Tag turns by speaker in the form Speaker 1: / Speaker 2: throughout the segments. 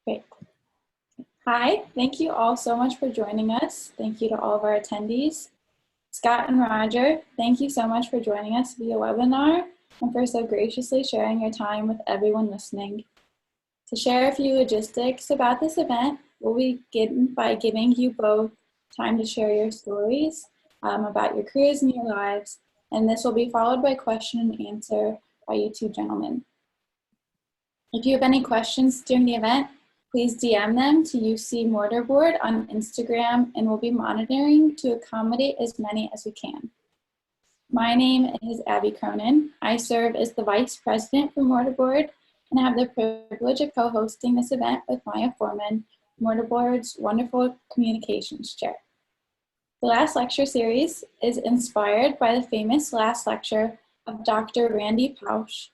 Speaker 1: Great. Hi, thank you all so much for joining us. Thank you to all of our attendees. Scott and Roger, thank you so much for joining us via webinar and for so graciously sharing your time with everyone listening. To share a few logistics about this event, we'll begin by giving you both time to share your stories about your careers and your lives, and this will be followed by question and answer by you two gentlemen. If you have any questions during the event, please DM them to UC Mortar Board on Instagram, and we'll be monitoring to accommodate as many as we can. My name is Abby Cronin. I serve as the Vice President for Mortar Board and have the privilege of co-hosting this event with Maya Foreman, Mortar Board's wonderful communications chair. The last lecture series is inspired by the famous last lecture of Dr. Randy Pausch,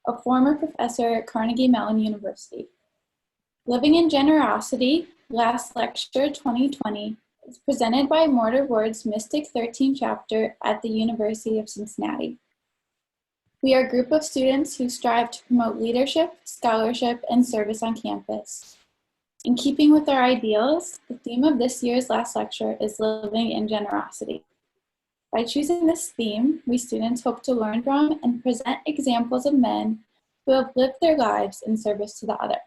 Speaker 1: a former professor at Carnegie Mellon University. Living in Generosity, last lecture 2020, is presented by Mortar Board's Mystic 13 chapter at the University of Cincinnati. We are a group of students who strive to promote leadership, scholarship, and service on campus. In keeping with our ideals, the theme of this year's last lecture is Living in Generosity. By choosing this theme, we students hope to learn from and present examples of men who have lived their lives in service to the other.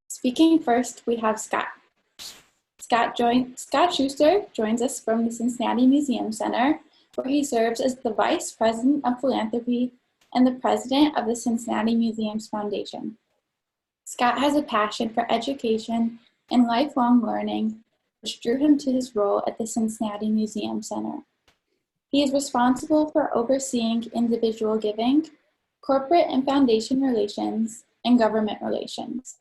Speaker 1: Speaking first, we have Scott. Scott Schuster joins us from the Cincinnati Museum Center, where he serves as the Vice President of Philanthropy and the President of the Cincinnati Museums Foundation. Scott has a passion for education and lifelong learning, which drew him to his role at the Cincinnati Museum Center. He is responsible for overseeing individual giving, corporate and foundation relations, and government relations.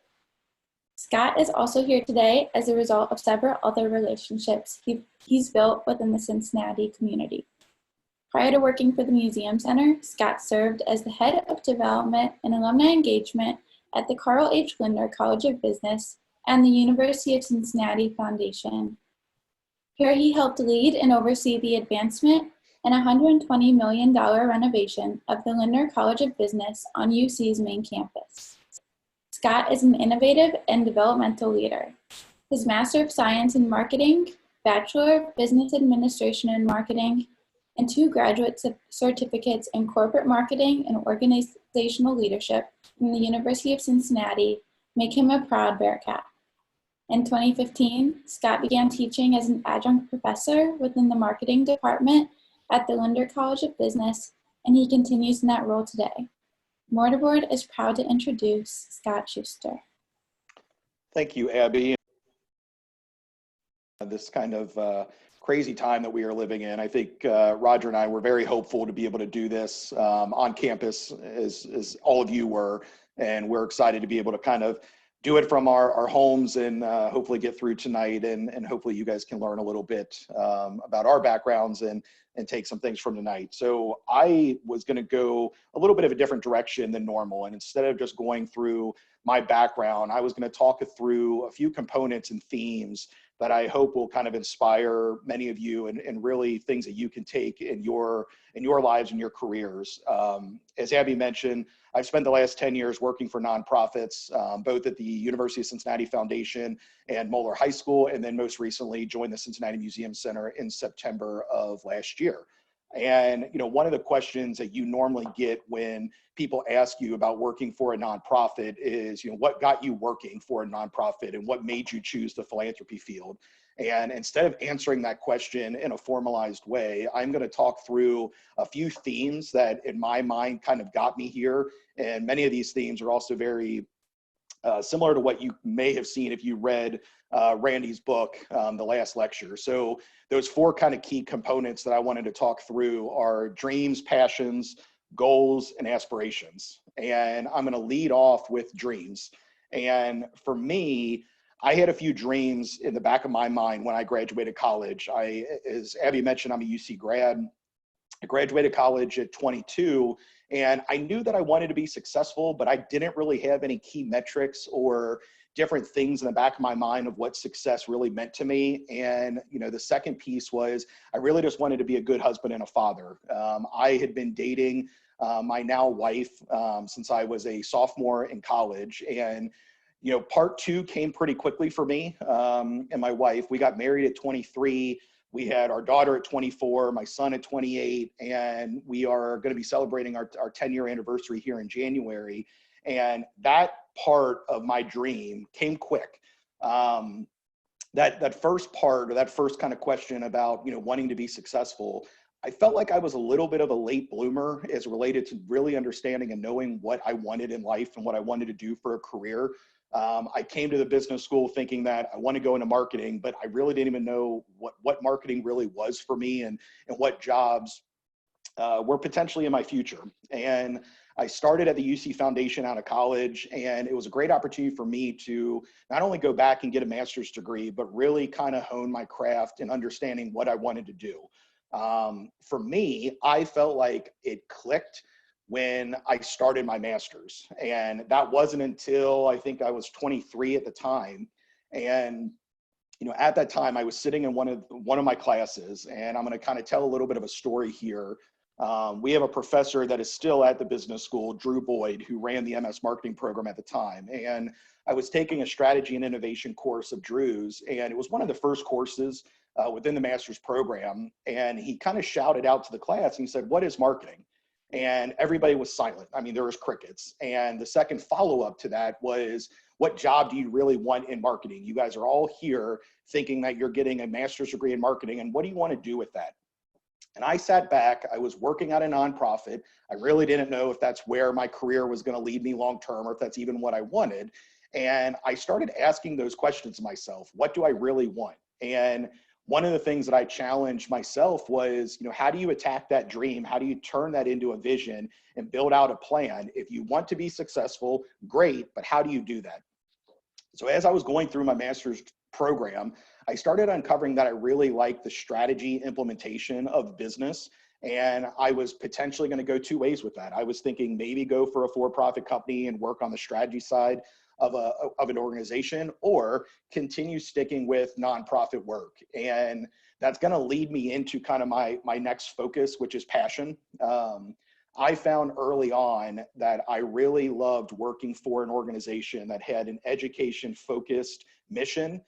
Speaker 1: Scott is also here today as a result of several other relationships he's built within the Cincinnati community. Prior to working for the Museum Center, Scott served as the Head of Development and Alumni Engagement at the Carl H. Lindner College of Business and the University of Cincinnati Foundation. Here he helped lead and oversee the advancement and $120 million renovation of the Lindner College of Business on UC's main campus. Scott is an innovative and developmental leader. His Master of Science in Marketing, Bachelor of Business Administration and Marketing, and 2 graduate certificates in corporate marketing and organizational leadership from the University of Cincinnati make him a proud Bearcat. In 2015, Scott began teaching as an adjunct professor within the marketing department at the Lindner College of Business, and he continues in that role today. Mortar Board is proud to introduce Scott Schuster.
Speaker 2: Thank you, Abby. This kind of crazy time that we are living in, I think Roger and I were very hopeful to be able to do this on campus as all of you were, and we're excited to be able to kind of do it from our homes and hopefully get through tonight, and hopefully you guys can learn a little bit about our backgrounds and take some things from tonight. So I was going to go a little bit of a different direction than normal, and instead of just going through my background, I was going to talk through a few components and themes that I hope will kind of inspire many of you and really things that you can take in your lives and your careers. As Abby mentioned, I've spent the last 10 years working for nonprofits, both at the University of Cincinnati Foundation and Moeller High School, and then most recently joined the Cincinnati Museum Center in September of last year. And one of the questions that you normally get when people ask you about working for a nonprofit is, what got you working for a nonprofit and what made you choose the philanthropy field? And instead of answering that question in a formalized way, I'm going to talk through a few themes that in my mind kind of got me here. And many of these themes are also very similar to what you may have seen if you read Randy's book, The Last Lecture. So those 4 kind of key components that I wanted to talk through are dreams, passions, goals, and aspirations. And I'm going to lead off with dreams. And for me, I had a few dreams in the back of my mind when I graduated college. As Abby mentioned, I'm a UC grad. I graduated college at 22, and I knew that I wanted to be successful, but I didn't really have any key metrics or different things in the back of my mind of what success really meant to me. And, the second piece was I really just wanted to be a good husband and a father. I had been dating my now wife since I was a sophomore in college. And Part two came pretty quickly for me and my wife. We got married at 23. We had our daughter at 24, my son at 28, and we are going to be celebrating our 10-year anniversary here in January. And that part of my dream came quick. That first part, or that first kind of question about, wanting to be successful, I felt like I was a little bit of a late bloomer as related to really understanding and knowing what I wanted in life and what I wanted to do for a career. I came to the business school thinking that I want to go into marketing, but I really didn't even know what marketing really was for me and what jobs were potentially in my future. And I started at the UC Foundation out of college, and it was a great opportunity for me to not only go back and get a master's degree, but really kind of hone my craft in understanding what I wanted to do. For me, I felt like it clicked when I started my master's, and that wasn't until I think I was 23 at the time. And at that time, I was sitting in one of my classes, and I'm going to kind of tell a little bit of a story here. We have a professor that is still at the business school, Drew Boyd, who ran the MS marketing program at the time. And I was taking a strategy and innovation course of Drew's, and it was one of the first courses within the master's program. And he kind of shouted out to the class and he said, "What is marketing?" And everybody was silent. I mean, there was crickets. And the second follow-up to that was, what job do you really want in marketing? You guys are all here thinking that you're getting a master's degree in marketing, and what do you want to do with that? And I sat back. I was working at a nonprofit. I really didn't know if that's where my career was going to lead me long-term, or if that's even what I wanted. And I started asking those questions to myself. What do I really want? And one of the things that I challenged myself was, how do you attack that dream? How do you turn that into a vision and build out a plan? If you want to be successful, great, but how do you do that? So as I was going through my master's program, I started uncovering that I really liked the strategy implementation of business. And I was potentially going to go two ways with that. I was thinking maybe go for a for-profit company and work on the strategy side of an organization, or continue sticking with nonprofit work. And that's going to lead me into kind of my next focus, which is passion. I found early on that I really loved working for an organization that had an education-focused mission,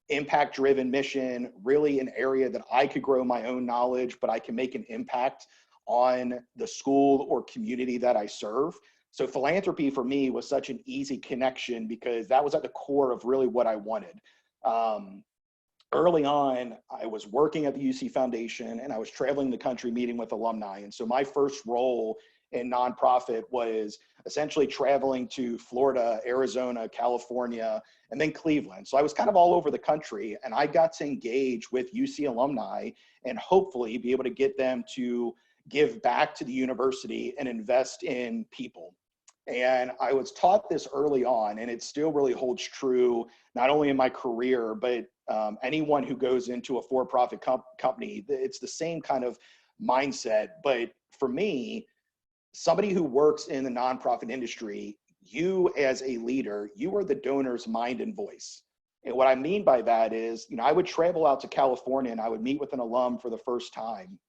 Speaker 2: impact-driven mission, really an area that I could grow my own knowledge, but I can make an impact on the school or community that I serve. So philanthropy for me was such an easy connection because that was at the core of really what I wanted. Early on, I was working at the UC Foundation, and I was traveling the country meeting with alumni. And so my first role in nonprofit was essentially traveling to Florida, Arizona, California, and then Cleveland. So I was kind of all over the country, and I got to engage with UC alumni and hopefully be able to get them to give back to the university and invest in people. And I was taught this early on, and it still really holds true, not only in my career, but anyone who goes into a for-profit company, it's the same kind of mindset. But for me, somebody who works in the nonprofit industry, you as a leader, you are the donor's mind and voice. And what I mean by that is, I would travel out to California and I would meet with an alum for the first time.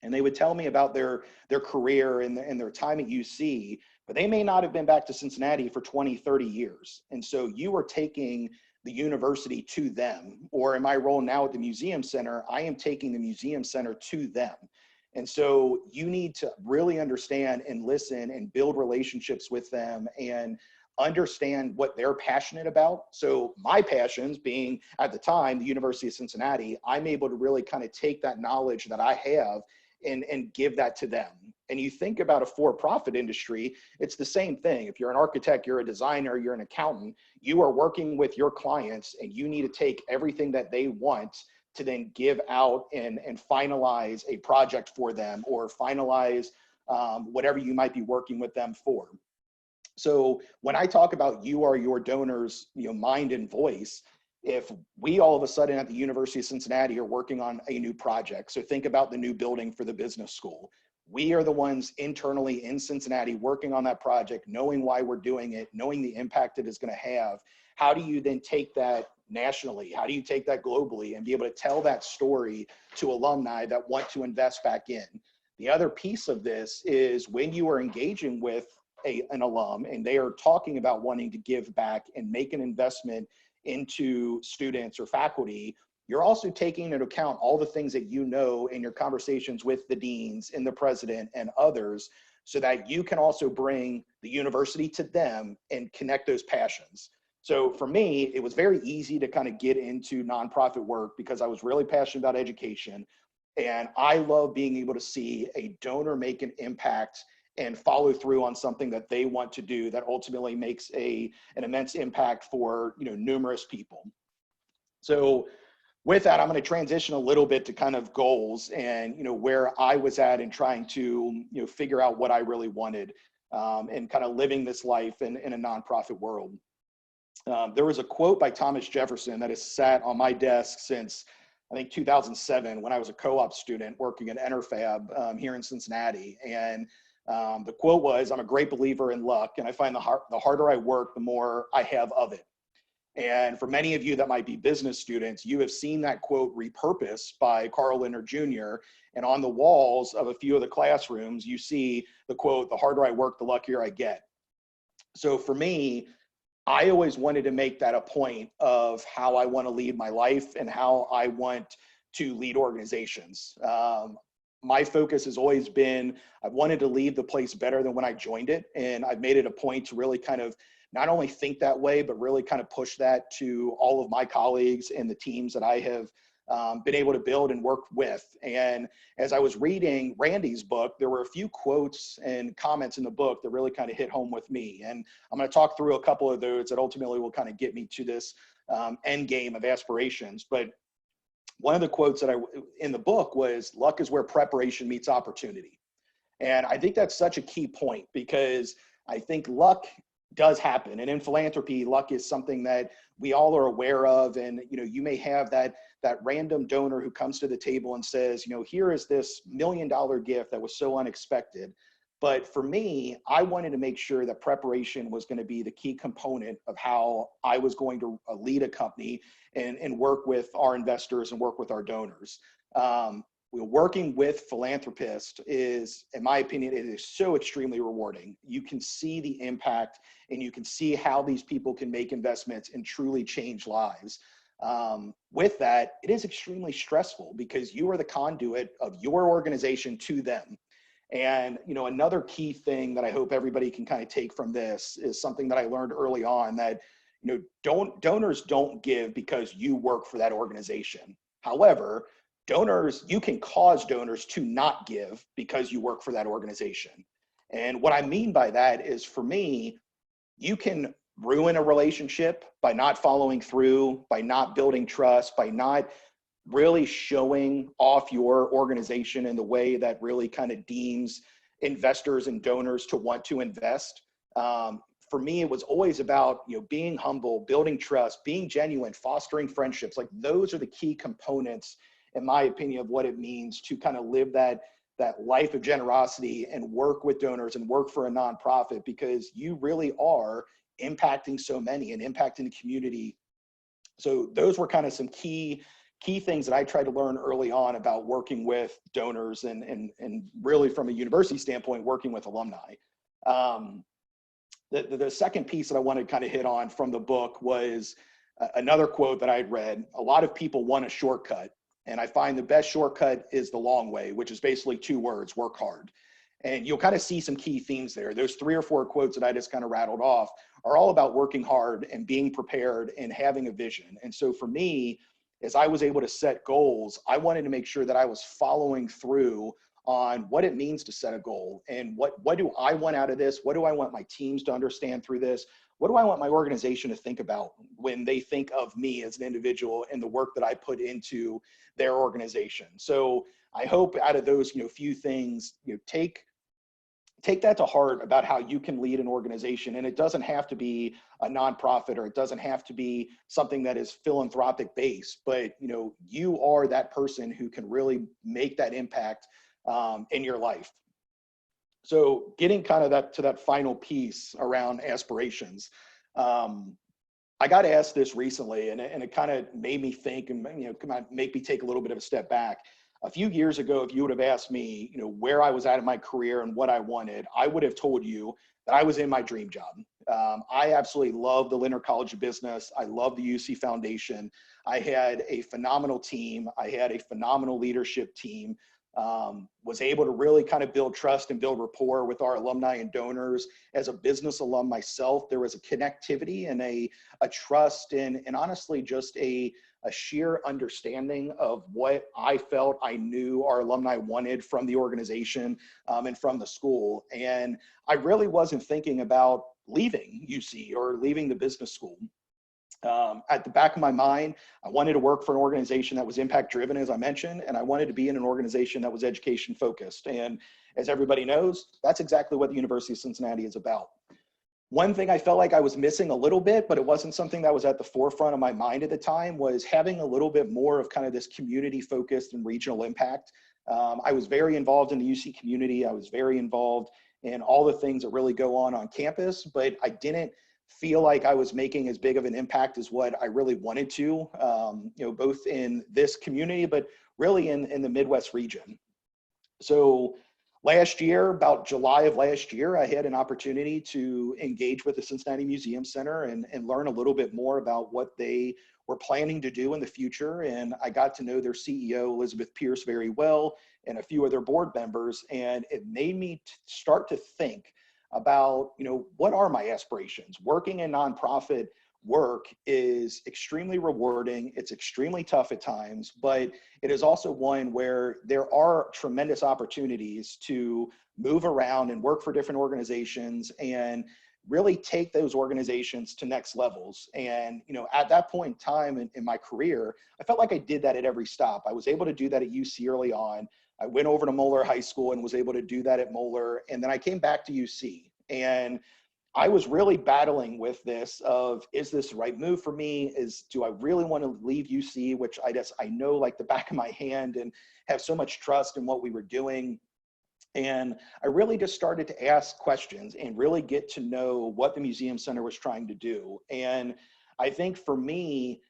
Speaker 2: And they would tell me about their career and their time at UC, but they may not have been back to Cincinnati for 20, 30 years. And so you are taking the university to them, or in my role now at the Museum Center, I am taking the Museum Center to them. And so you need to really understand and listen and build relationships with them and understand what they're passionate about. So my passions being at the time, the University of Cincinnati, I'm able to really kind of take that knowledge that I have and give that to them. And you think about a for-profit industry, it's the same thing. If you're an architect, you're a designer, you're an accountant, you are working with your clients, and you need to take everything that they want to then give out and finalize a project for them, or finalize whatever you might be working with them for. So when I talk about you are your donor's mind and voice, if we all of a sudden at the University of Cincinnati are working on a new project, so think about the new building for the business school. We are the ones internally in Cincinnati working on that project, knowing why we're doing it, knowing the impact it is going to have. How do you then take that nationally? How do you take that globally and be able to tell that story to alumni that want to invest back in? The other piece of this is when you are engaging with an alum and they are talking about wanting to give back and make an investment into students or faculty, you're also taking into account all the things that you know in your conversations with the deans and the president and others, so that you can also bring the university to them and connect those passions. So for me, it was very easy to kind of get into nonprofit work because I was really passionate about education. And I love being able to see a donor make an impact and follow through on something that they want to do that ultimately makes an immense impact for, you know, numerous people. So with that, I'm going to transition a little bit to kind of goals and, you know, where I was at in trying to, you know, figure out what I really wanted and kind of living this life in a nonprofit world. There was a quote by Thomas Jefferson that has sat on my desk since, I think, 2007, when I was a co-op student working at Interfab here in Cincinnati. And the quote was, "I'm a great believer in luck, and I find the harder I work, the more I have of it." And for many of you that might be business students, you have seen that quote repurposed by Carl Lindner Jr. And on the walls of a few of the classrooms, you see the quote, "The harder I work, the luckier I get." So for me, I always wanted to make that a point of how I want to lead my life and how I want to lead organizations. My focus has always been, I wanted to leave the place better than when I joined it. And I've made it a point to really kind of not only think that way, but really kind of push that to all of my colleagues and the teams that I have been able to build and work with. And as I was reading Randy's book, there were a few quotes and comments in the book that really kind of hit home with me. And I'm going to talk through a couple of those that ultimately will kind of get me to this end game of aspirations. But one of the quotes that in the book was, "Luck is where preparation meets opportunity." And I think that's such a key point, because I think luck does happen. And in philanthropy, luck is something that we all are aware of. And, you know, you may have that random donor who comes to the table and says, you know, here is this $1 million gift that was so unexpected. But for me, I wanted to make sure that preparation was going to be the key component of how I was going to lead a company and work with our investors and work with our donors. Working with philanthropists is, in my opinion, it is so extremely rewarding. You can see the impact and you can see how these people can make investments and truly change lives. With that, it is extremely stressful because you are the conduit of your organization to them. And, you know, another key thing that I hope everybody can kind of take from this is something that I learned early on, that, you know, donors don't give because you work for that organization. However, you can cause donors to not give because you work for that organization. And what I mean by that is, for me, you can ruin a relationship by not following through, by not building trust, by not really showing off your organization in the way that really kind of deems investors and donors to want to invest. For me, it was always about, you know, being humble, building trust, being genuine, fostering friendships. Like, those are the key components, in my opinion, of what it means to kind of live that life of generosity and work with donors and work for a nonprofit, because you really are impacting so many and impacting the community. So those were kind of some key things that I tried to learn early on about working with donors and really, from a university standpoint, working with alumni. The second piece that I wanted to kind of hit on from the book was another quote that I had read. A lot of people want a shortcut, and I find the best shortcut is the long way, which is basically 2 words: work hard. And you'll kind of see some key themes there. Those 3 or 4 quotes that I just kind of rattled off are all about working hard and being prepared and having a vision. And so for me, as I was able to set goals, I wanted to make sure that I was following through on what it means to set a goal, and what do I want out of this? What do I want my teams to understand through this? What do I want my organization to think about when they think of me as an individual and the work that I put into their organization? So I hope out of those, you know, few things, you know, take that to heart about how you can lead an organization. And it doesn't have to be a nonprofit, or it doesn't have to be something that is philanthropic based, but, you know, you are that person who can really make that impact in your life. So getting kind of to that final piece around aspirations, I got asked this recently, and it kind of made me think, and, you know, kind of make me take a little bit of a step back. A few years ago, if you would have asked me, you know, where I was at in my career and what I wanted, I would have told you that I was in my dream job. I absolutely love the Lindner College of Business. I love the UC Foundation. I had a phenomenal team. I had a phenomenal leadership team. Was able to really kind of build trust and build rapport with our alumni and donors. As a business alum myself, there was a connectivity and a trust and honestly just a sheer understanding of what I felt I knew our alumni wanted from the organization and from the school. And I really wasn't thinking about leaving UC or leaving the business school. At the back of my mind, I wanted to work for an organization that was impact driven, as I mentioned, and I wanted to be in an organization that was education focused. And as everybody knows, that's exactly what the University of Cincinnati is about. One thing I felt like I was missing a little bit, but it wasn't something that was at the forefront of my mind at the time, was having a little bit more of kind of this community focused and regional impact. I was very involved in the UC community. I was very involved in all the things that really go on campus, but I didn't feel like I was making as big of an impact as what I really wanted to, you know, both in this community, but really in the Midwest region. So last year, about July of last year, I had an opportunity to engage with the Cincinnati Museum Center and learn a little bit more about what they were planning to do in the future. And I got to know their CEO, Elizabeth Pierce, very well, and a few of their board members. And it made me start to think about, you know, what are my aspirations? Working in nonprofit work is extremely rewarding. It's extremely tough at times, but it is also one where there are tremendous opportunities to move around and work for different organizations and really take those organizations to next levels. And, you know, at that point in time in my career, I felt like I did that at every stop. I was able to do that at UC early on. I went over to Moeller High School and was able to do that at Moeller. And then I came back to UC. And I was really battling with this of, is this the right move for me? Do I really want to leave UC, which I know like the back of my hand and have so much trust in what we were doing. And I really just started to ask questions and really get to know what the Museum Center was trying to do. And I think for me,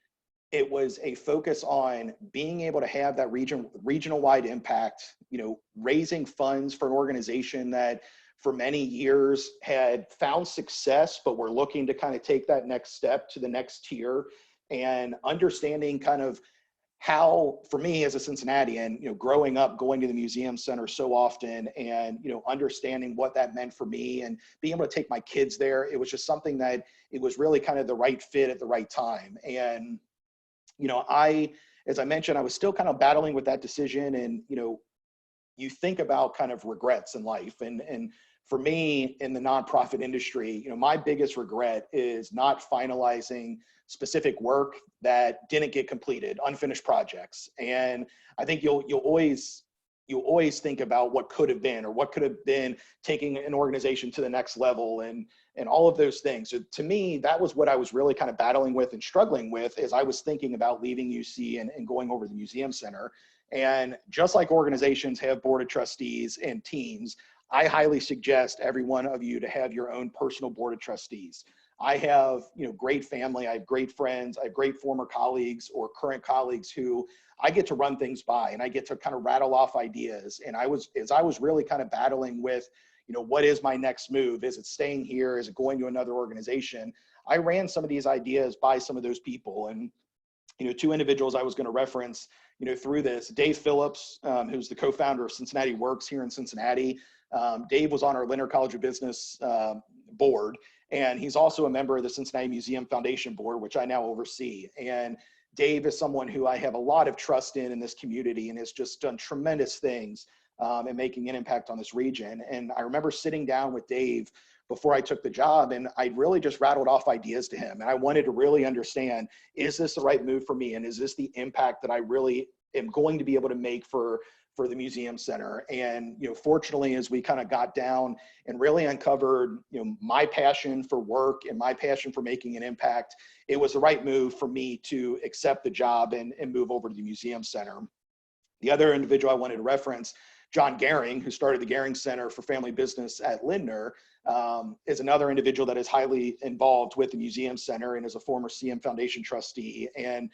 Speaker 2: it was a focus on being able to have that regional wide impact, you know, raising funds for an organization that for many years had found success, but we're looking to kind of take that next step to the next tier, and understanding kind of how, for me as a Cincinnatian, you know, growing up, going to the Museum Center so often and, you know, understanding what that meant for me and being able to take my kids there, it was just something that it was really kind of the right fit at the right time. And, you know, as I mentioned, I was still kind of battling with that decision. And, you know, you think about kind of regrets in life. And for me in the nonprofit industry, you know, my biggest regret is not finalizing specific work that didn't get completed, unfinished projects. And I think you'll always think about what could have been, or what could have been taking an organization to the next level and all of those things. So to me, that was what I was really kind of battling with and struggling with as I was thinking about leaving UC and going over to the Museum Center. And just like organizations have board of trustees and teams, I highly suggest every one of you to have your own personal board of trustees. I have, you know, great family, I have great friends, I have great former colleagues or current colleagues who I get to run things by, and I get to kind of rattle off ideas. And as I was really kind of battling with, you know, what is my next move? Is it staying here? Is it going to another organization? I ran some of these ideas by some of those people. And, you know, two individuals I was going to reference, you know, through this, Dave Phillips, who's the co-founder of Cincinnati Works here in Cincinnati. Dave was on our Lindner College of Business board, and he's also a member of the Cincinnati Museum Foundation board, which I now oversee. And Dave is someone who I have a lot of trust in this community and has just done tremendous things in making an impact on this region. And I remember sitting down with Dave before I took the job, and I really just rattled off ideas to him. And I wanted to really understand, is this the right move for me? And is this the impact that I really am going to be able to make for the Museum Center? And, you know, fortunately, as we kind of got down and really uncovered, you know, my passion for work and my passion for making an impact, it was the right move for me to accept the job and move over to the Museum Center. The other individual I wanted to reference, John Gehring, who started the Gehring Center for Family Business at Lindner, is another individual that is highly involved with the Museum Center and is a former CM Foundation trustee. And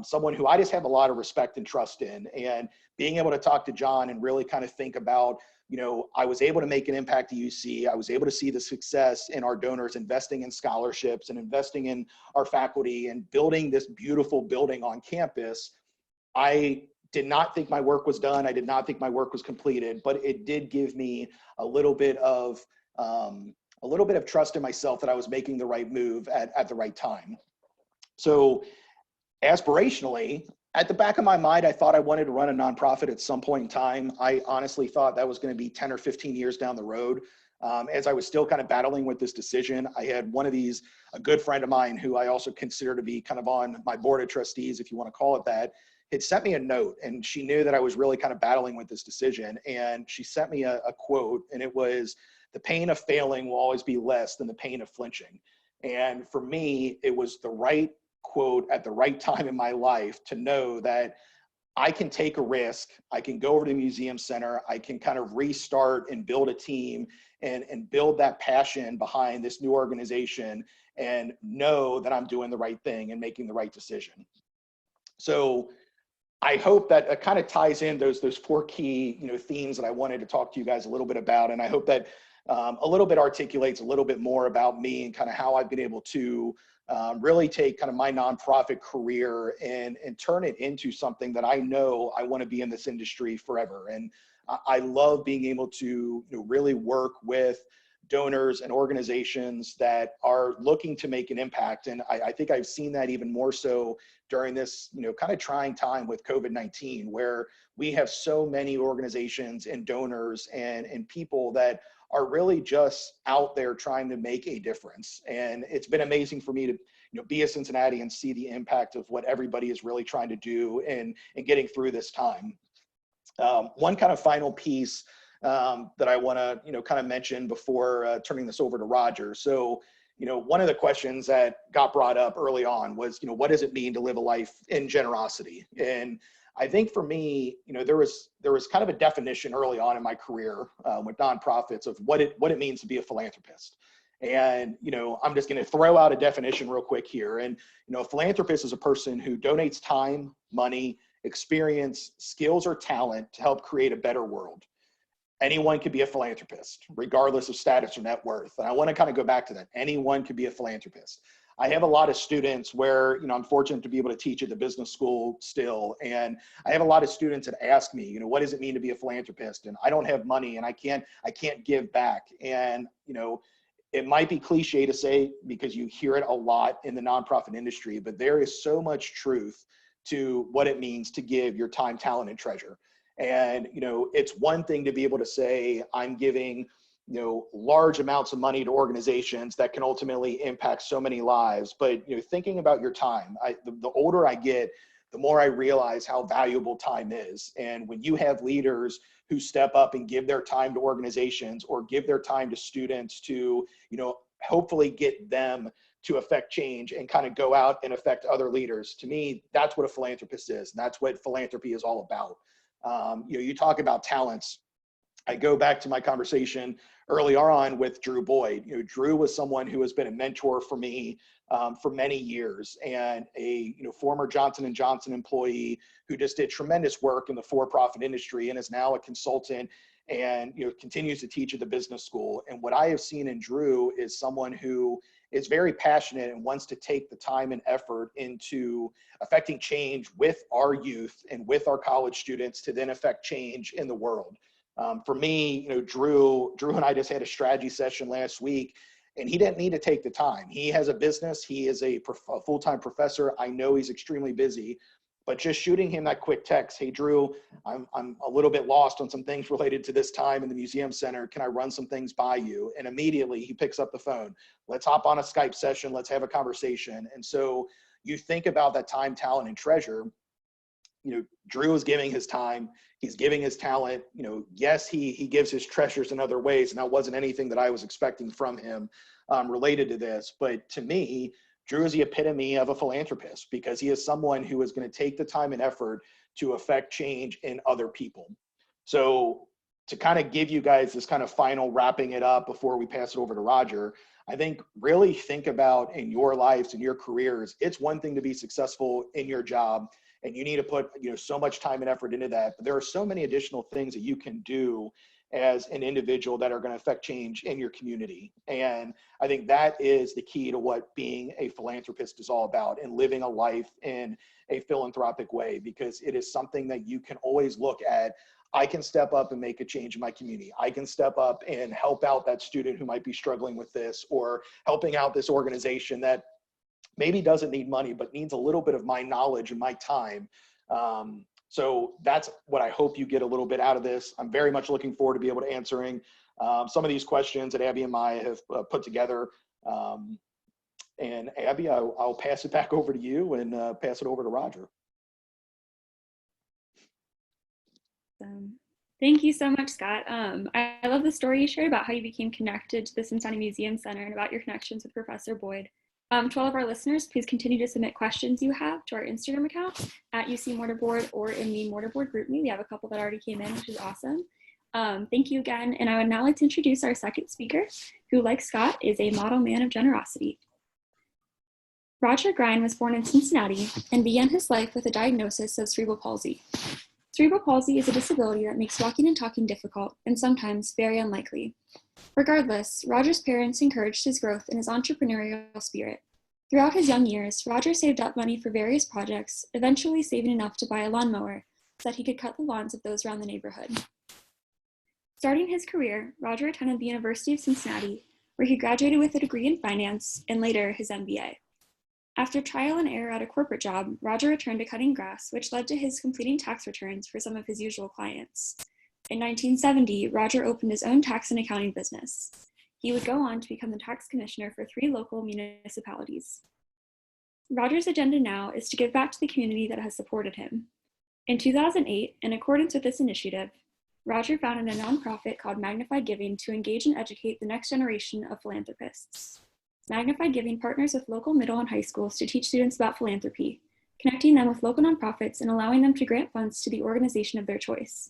Speaker 2: someone who I just have a lot of respect and trust in. And being able to talk to John and really kind of think about, I was able to make an impact at UC. I was able to see the success in our donors investing in scholarships and investing in our faculty and building this beautiful building on campus. I did not think my work was done. I did not think my work was completed, but it did give me a little bit of trust in myself that I was making the right move at the right time. So aspirationally, at the back of my mind, I thought I wanted to run a nonprofit at some point in time. I honestly thought that was going to be 10 or 15 years down the road. As I was still kind of battling with this decision, I had a good friend of mine who I also consider to be kind of on my board of trustees, if you want to call it that, had sent me a note, and she knew that I was really kind of battling with this decision. And she sent me a quote, and it was, "The pain of failing will always be less than the pain of flinching." And for me, it was the right quote at the right time in my life to know that I can take a risk. I can go over to the museum center. I can kind of restart and build a team and build that passion behind this new organization and know that I'm doing the right thing and making the right decision. So I hope that kind of ties in those four key themes that I wanted to talk to you guys a little bit about. And I hope that a little bit articulates a little bit more about me and kind of how I've been able to really take kind of my nonprofit career and turn it into something that I know I want to be in this industry forever. And I love being able to really work with donors and organizations that are looking to make an impact. And I think I've seen that even more so during this kind of trying time with COVID-19, where we have so many organizations and donors and people that are really just out there trying to make a difference. And it's been amazing for me to be a Cincinnati and see the impact of what everybody is really trying to do and getting through this time. One kind of final piece that I want to kind of mention before turning this over to Roger. So one of the questions that got brought up early on was what does it mean to live a life in generosity? And I think for me, there was kind of a definition early on in my career with nonprofits of what it means to be a philanthropist. And I'm just going to throw out a definition real quick here. And a philanthropist is a person who donates time, money, experience, skills, or talent to help create a better world. Anyone could be a philanthropist, regardless of status or net worth. And I want to kind of go back to that. Anyone could be a philanthropist. I have a lot of students where, I'm fortunate to be able to teach at the business school still. And I have a lot of students that ask me, what does it mean to be a philanthropist? And I don't have money and I can't give back. And, it might be cliche to say because you hear it a lot in the nonprofit industry, but there is so much truth to what it means to give your time, talent, and treasure. And, it's one thing to be able to say, I'm giving, large amounts of money to organizations that can ultimately impact so many lives. But, thinking about your time, the older I get, the more I realize how valuable time is. And when you have leaders who step up and give their time to organizations or give their time to students to, hopefully get them to affect change and kind of go out and affect other leaders, to me, that's what a philanthropist is. And that's what philanthropy is all about. You talk about talents. I go back to my conversation early on with Drew Boyd. Drew was someone who has been a mentor for me for many years, and a former Johnson & Johnson employee who just did tremendous work in the for-profit industry and is now a consultant and continues to teach at the business school. And what I have seen in Drew is someone who is very passionate and wants to take the time and effort into affecting change with our youth and with our college students to then affect change in the world. For me, Drew and I just had a strategy session last week, and he didn't need to take the time. He has a business. He is a full-time professor. I know he's extremely busy, but just shooting him that quick text, "Hey, Drew, I'm a little bit lost on some things related to this time in the museum center. Can I run some things by you?" And immediately he picks up the phone. "Let's hop on a Skype session. Let's have a conversation." And so you think about that time, talent, and treasure. Drew is giving his time. He's giving his talent. Yes, he gives his treasures in other ways, and that wasn't anything that I was expecting from him related to this. But to me, Drew is the epitome of a philanthropist because he is someone who is going to take the time and effort to affect change in other people. So to kind of give you guys this kind of final wrapping it up before we pass it over to Roger, I think really think about in your lives and your careers, it's one thing to be successful in your job and you need to put, so much time and effort into that. But there are so many additional things that you can do as an individual that are going to affect change in your community. And I think that is the key to what being a philanthropist is all about, and living a life in a philanthropic way, because it is something that you can always look at. I can step up and make a change in my community. I can step up and help out that student who might be struggling with this, or helping out this organization that maybe doesn't need money, but needs a little bit of my knowledge and my time. So that's what I hope you get a little bit out of this. I'm very much looking forward to be able to answering some of these questions that Abby and Maya have put together. And Abby, I'll pass it back over to you and pass it over to Roger.
Speaker 3: Thank you so much, Scott. I love the story you shared about how you became connected to the Cincinnati Museum Center and about your connections with Professor Boyd. To all of our listeners, please continue to submit questions you have to our Instagram account at UC Mortarboard, or in the Mortarboard group me. We have a couple that already came in, which is awesome. Thank you again. And I would now like to introduce our second speaker, who, like Scott, is a model man of generosity. Roger Grein was born in Cincinnati and began his life with a diagnosis of cerebral palsy. Cerebral palsy is a disability that makes walking and talking difficult and sometimes very unlikely. Regardless, Roger's parents encouraged his growth in his entrepreneurial spirit. Throughout his young years, Roger saved up money for various projects, eventually saving enough to buy a lawnmower so that he could cut the lawns of those around the neighborhood. Starting his career, Roger attended the University of Cincinnati, where he graduated with a degree in finance and later his MBA. After trial and error at a corporate job, Roger returned to cutting grass, which led to his completing tax returns for some of his usual clients. In 1970, Roger opened his own tax and accounting business. He would go on to become the tax commissioner for 3 local municipalities. Roger's agenda now is to give back to the community that has supported him. In 2008, in accordance with this initiative, Roger founded a nonprofit called Magnified Giving to engage and educate the next generation of philanthropists. Magnified Giving partners with local middle and high schools to teach students about philanthropy, connecting them with local nonprofits and allowing them to grant funds to the organization of their choice.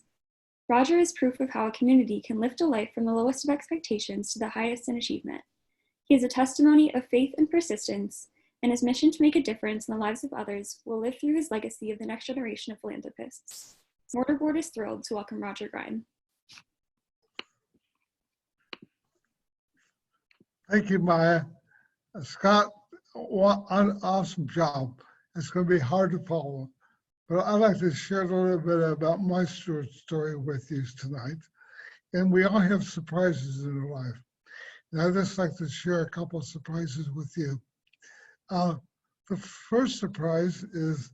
Speaker 3: Roger is proof of how a community can lift a life from the lowest of expectations to the highest in achievement. He is a testimony of faith and persistence, and his mission to make a difference in the lives of others will live through his legacy of the next generation of philanthropists. Mortarboard is thrilled to welcome Roger Grein.
Speaker 4: Thank you, Maya. Scott, an awesome job. It's going to be hard to follow, but I'd like to share a little bit about my story with you tonight. And we all have surprises in our life. And I'd just like to share a couple of surprises with you. The first surprise is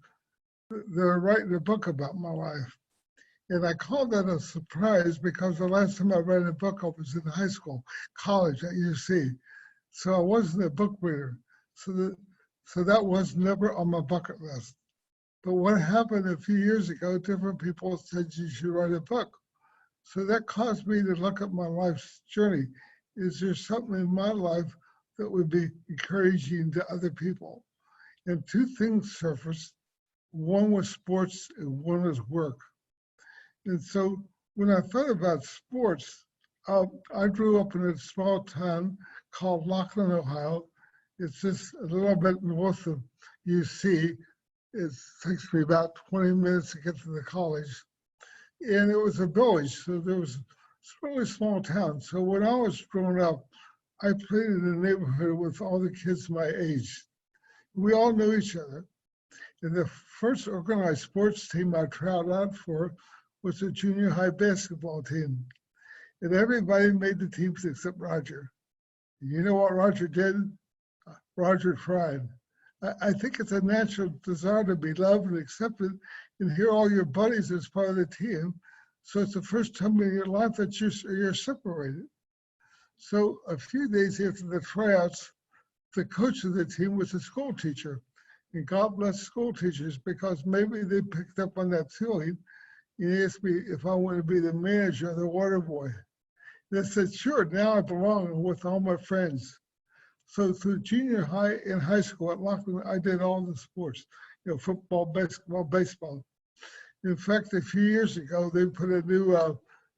Speaker 4: they're writing a book about my life. And I call that a surprise because the last time I read a book, I was in high school, college at UC. So I wasn't a book reader. So that was never on my bucket list. But what happened a few years ago, different people said you should write a book. So that caused me to look at my life's journey. Is there something in my life that would be encouraging to other people? And 2 things surfaced. One was sports and one was work. And so when I thought about sports, I grew up in a small town called Laughlin, Ohio. It's just a little bit north of UC. It takes me about 20 minutes to get to the college. And it was a village, so it's a really small town. So when I was growing up, I played in the neighborhood with all the kids my age. We all knew each other. And the first organized sports team I tried out for was a junior high basketball team. And everybody made the teams except Roger. You know what Roger did? Roger cried. I think it's a natural desire to be loved and accepted and hear all your buddies as part of the team. So it's the first time in your life that you're separated. So a few days after the tryouts, the coach of the team was a school teacher. And God bless school teachers, because maybe they picked up on that feeling. He asked me if I want to be the manager of the water boy. And I said, sure, now I belong with all my friends. So through junior high and high school at Laughlin, I did all the sports, football, basketball, baseball. In fact, a few years ago, they put a new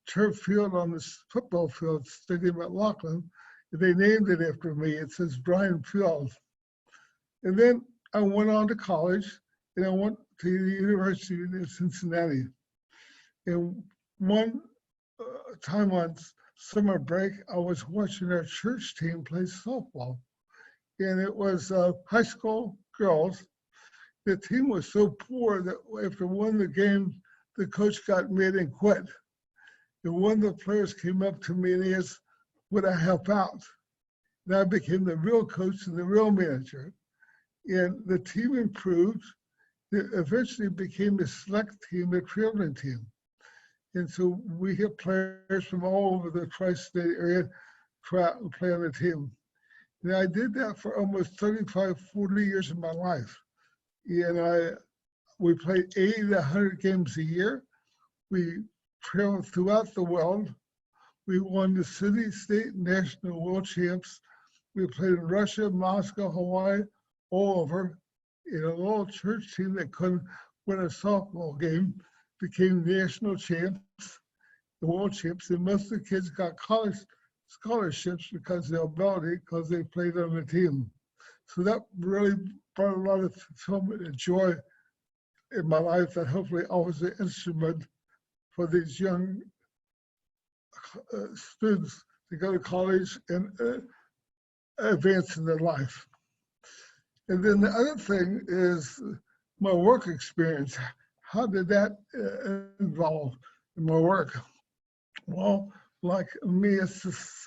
Speaker 4: turf field on this football field stadium at Laughlin. And they named it after me. It says Brian Field. And then I went on to college, and I went to the University of Cincinnati. And one time on summer break, I was watching our church team play softball. And it was high school girls. The team was so poor that after one of the games, the coach got mad and quit. And one of the players came up to me and he asked, would I help out? And I became the real coach and the real manager. And the team improved. It eventually became a select team, a traveling team. And so we had players from all over the tri-state area play on the team. And I did that for almost 35, 40 years of my life. And we played 80 to 100 games a year. We traveled throughout the world. We won the city, state, national world champs. We played in Russia, Moscow, Hawaii, all over. And a little church team that couldn't win a softball game became national champs, the world champs. And most of the kids got college scholarships because of their ability, because they played on the team. So that really brought a lot of fulfillment and joy in my life, that hopefully I was an instrument for these young students to go to college and advance in their life. And then the other thing is my work experience. How did that involve in my work? Well, like me,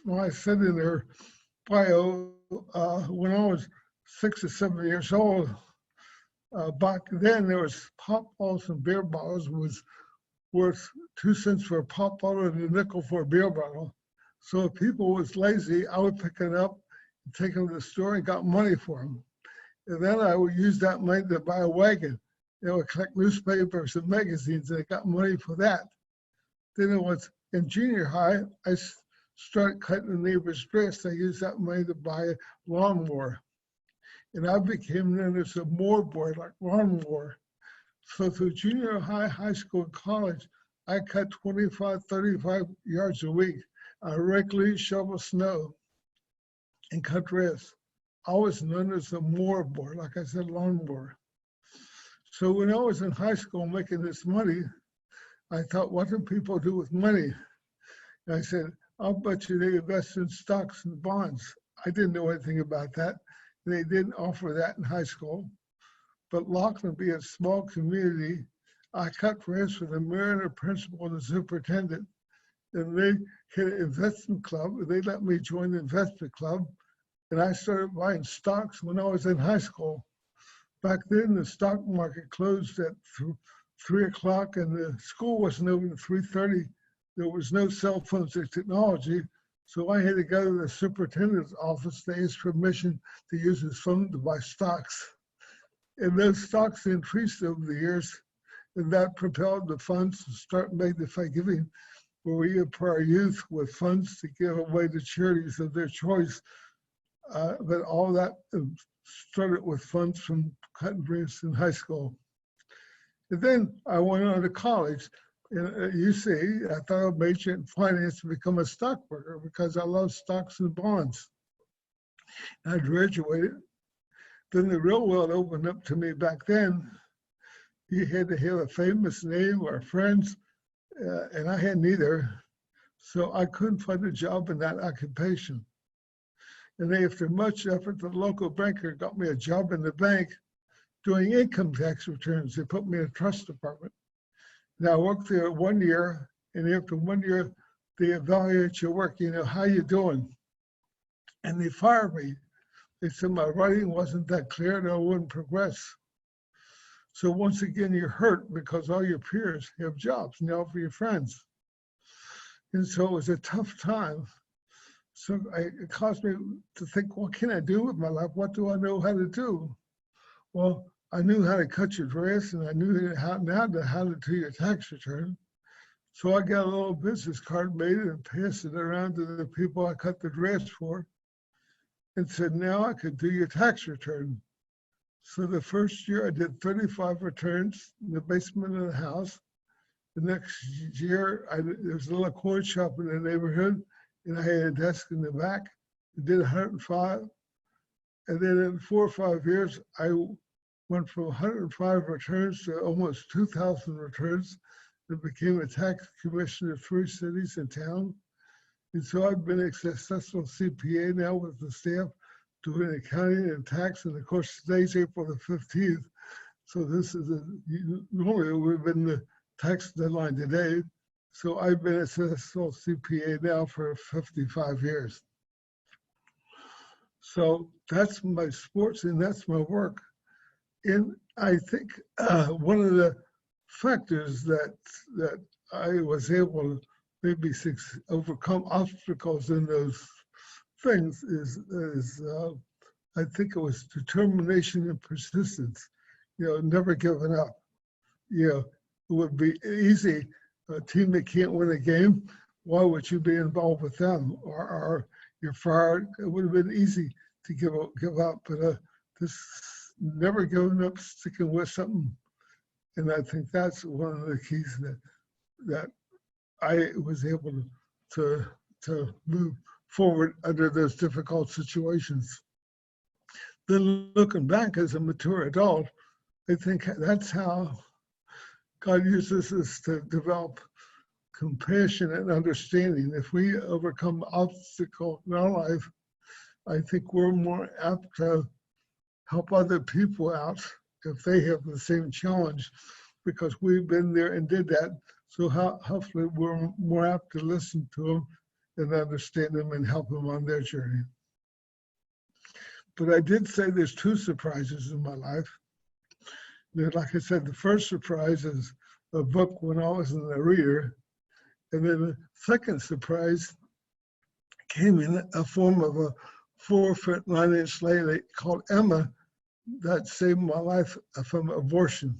Speaker 4: when I said in their bio, when I was 6 or 7 years old, back then there was pop bottles and beer bottles was worth 2 cents for a pop bottle and a nickel for a beer bottle. So if people was lazy, I would pick it up and take them to the store and got money for them. And then I would use that money to buy a wagon. I would collect newspapers and magazines, and I got money for that. Then it was in junior high, I started cutting the neighbor's grass. I used that money to buy a lawnmower. And I became known as a mower boy, like lawnmower. So through junior high, high school, and college, I cut 25, 35 yards a week. I regularly shovel snow and cut grass. I was known as a mower boy, like I said, lawnmower. So when I was in high school making this money, I thought, what do people do with money? And I said, I'll bet you they invest in stocks and bonds. I didn't know anything about that. They didn't offer that in high school. But Laughlin being a small community, I cut grass for the mayor, the principal, and the superintendent. And they had an investment club. They let me join the investment club. And I started buying stocks when I was in high school. Back then, the stock market closed at 3 o'clock, and the school wasn't open at 3:30. There was no cell phones or technology, so I had to go to the superintendent's office to ask permission to use his phone to buy stocks. And those stocks increased over the years, and that propelled the funds to start Magnify Giving, where we empower our youth with funds to give away to charities of their choice. But all that started with funds from cutting grass in high school. And then I went on to college. And at UC, I thought I'd major in finance to become a stockbroker because I love stocks and bonds. I graduated. Then the real world opened up to me back then. You had to have a famous name or friends, and I had neither. So I couldn't find a job in that occupation. And after much effort, the local banker got me a job in the bank doing income tax returns. They put me in a trust department. Now I worked there 1 year, and after 1 year, they evaluate your work, how you doing? And they fired me. They said my writing wasn't that clear and I wouldn't progress. So once again, you're hurt because all your peers have jobs now for your friends. And so it was a tough time. So it caused me to think, what can I do with my life? What do I know how to do? Well, I knew how to cut your grass, and I knew how to do your tax return. So I got a little business card made and passed it around to the people I cut the grass for and said, now I could do your tax return. So the first year I did 35 returns in the basement of the house. The next year, there was a little corn shop in the neighborhood, and I had a desk in the back. I did 105. And then in 4 or 5 years, I went from 105 returns to almost 2,000 returns and became a tax commissioner of 3 cities and towns. And so I've been a successful CPA now with the staff doing accounting and tax. And of course, today's April the 15th. So this is normally we've been the tax deadline today. So I've been a successful CPA now for 55 years. So that's my sports and that's my work. And I think one of the factors that I was able to maybe overcome obstacles in those things is I think it was determination and persistence. Never giving up. It would be easy, a team that can't win a game, why would you be involved with them? Or you're fired. It would have been easy to give up, but this never giving up, sticking with something. And I think that's one of the keys that I was able to move forward under those difficult situations. Then looking back as a mature adult, I think that's how God uses us to develop compassion and understanding. If we overcome obstacles in our life, I think we're more apt to help other people out if they have the same challenge, because we've been there and did that. So hopefully we're more apt to listen to them and understand them and help them on their journey. But I did say there's 2 surprises in my life. Like I said, the first surprise is a book when I was a reader. And then the second surprise came in a form of a 4-foot 9-inch lady called Emma that saved my life from abortion.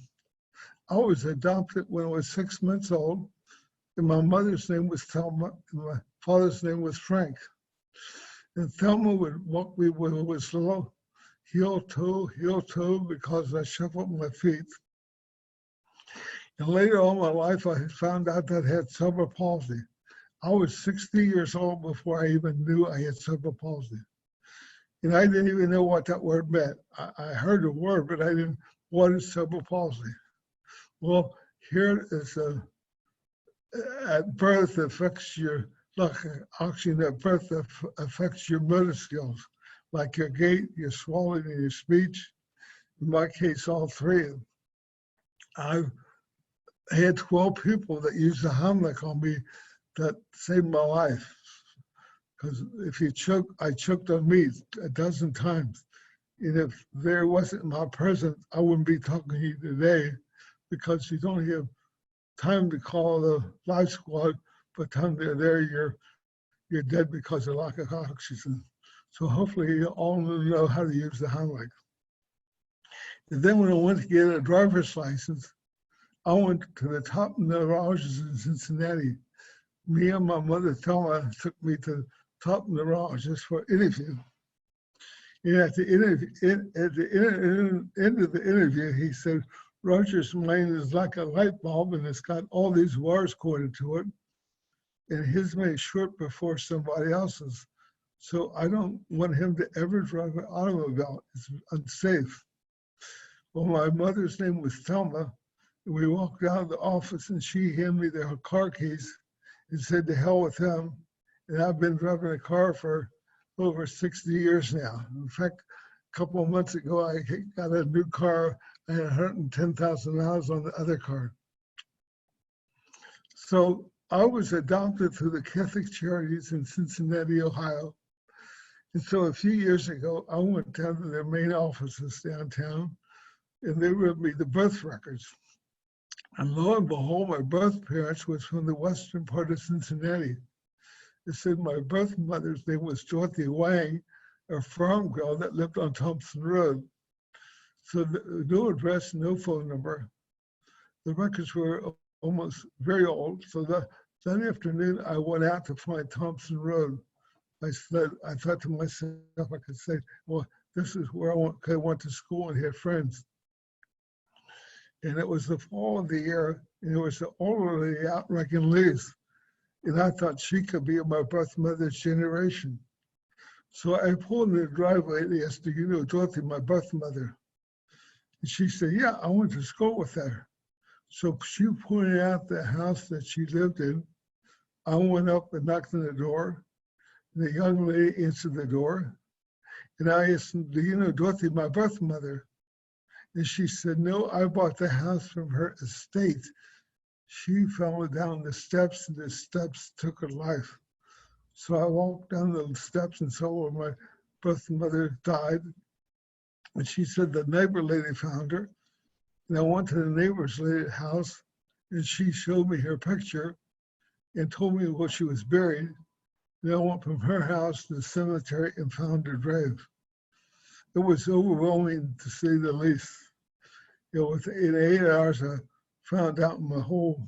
Speaker 4: I was adopted when I was 6 months old, and my mother's name was Thelma, and my father's name was Frank. And Thelma would walk me with a slow heel toe, because I shuffled my feet. And later on in my life, I found out that I had cerebral palsy. I was 60 years old before I even knew I had cerebral palsy. And I didn't even know what that word meant. I heard the word, but I didn't, what is cerebral palsy? Well, here is at birth affects your, like oxygen at birth affects your motor skills, like your gait, your swallowing, and your speech. In my case, all 3. I've had 12 people that used the Heimlich on me that saved my life. Because if you choke, I choked on meat a dozen times. And if there wasn't my presence, I wouldn't be talking to you today, because you don't have time to call the life squad, but time they're there, you're dead because of lack of oxygen. So hopefully you all know how to use the Heimlich. And then when I went to get a driver's license, I went to the top neurologist in Cincinnati. Me and my mother Thelma took me to the top neurologist for an interview. And at the end of the interview, he said, Roger's mind is like a light bulb, and it's got all these wires corded to it, and his may short before somebody else's. So I don't want him to ever drive an automobile. It's unsafe. Well, my mother's name was Thelma, and we walked out of the office, and she handed me her car keys and said, to hell with him. And I've been driving a car for over 60 years now. In fact, a couple of months ago, I got a new car. I had 110,000 miles on the other car. So I was adopted through the Catholic Charities in Cincinnati, Ohio. And so a few years ago, I went down to their main offices downtown, and they read me the birth records. And lo and behold, my birth parents was from the western part of Cincinnati. It said my birth mother's name was Dorothy Wang, a farm girl that lived on Thompson Road. So no address, no phone number. The records were almost very old. So that afternoon, I went out to find Thompson Road. I thought to myself, I could say, well, this is where I went to school and had friends. And it was the fall of the year and there was an older lady out raking leaves, and I thought she could be of my birth mother's generation. So I pulled in the driveway and asked, do you know Dorothy, my birth mother? And she said, yeah, I went to school with her. So she pointed out the house that she lived in. I went up and knocked on the door. And the young lady answered the door. And I asked, do you know Dorothy, my birth mother? And she said, no, I bought the house from her estate. She fell down the steps and the steps took her life. So I walked down the steps and saw where my birth mother died. And she said the neighbor lady found her. And I went to the neighbor's lady's house and she showed me her picture and told me where she was buried. And I went from her house to the cemetery and found her grave. It was overwhelming to say the least. You know, within 8 hours, I found out my whole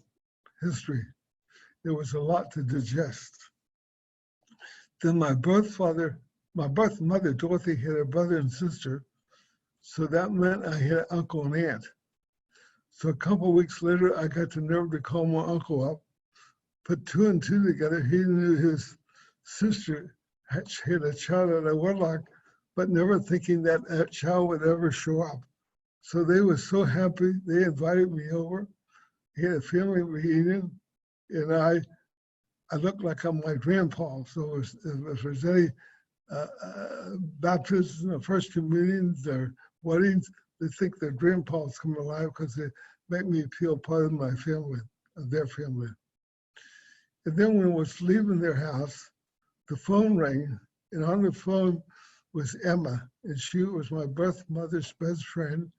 Speaker 4: history. There was a lot to digest. Then my birth mother, Dorothy, had a brother and sister. So that meant I had an uncle and aunt. So a couple of weeks later, I got the nerve to call my uncle up, put 2 and 2 together. He knew his sister had a child out of wedlock, but never thinking that that child would ever show up. So they were so happy. They invited me over. He had a family reunion, and I looked like I'm my grandpa. So if there's any baptisms or first communions or weddings, they think their grandpa's come alive because they make me feel part of my family, of their family. And then when I was leaving their house, the phone rang, and on the phone was Emma, and she was my birth mother's best friend,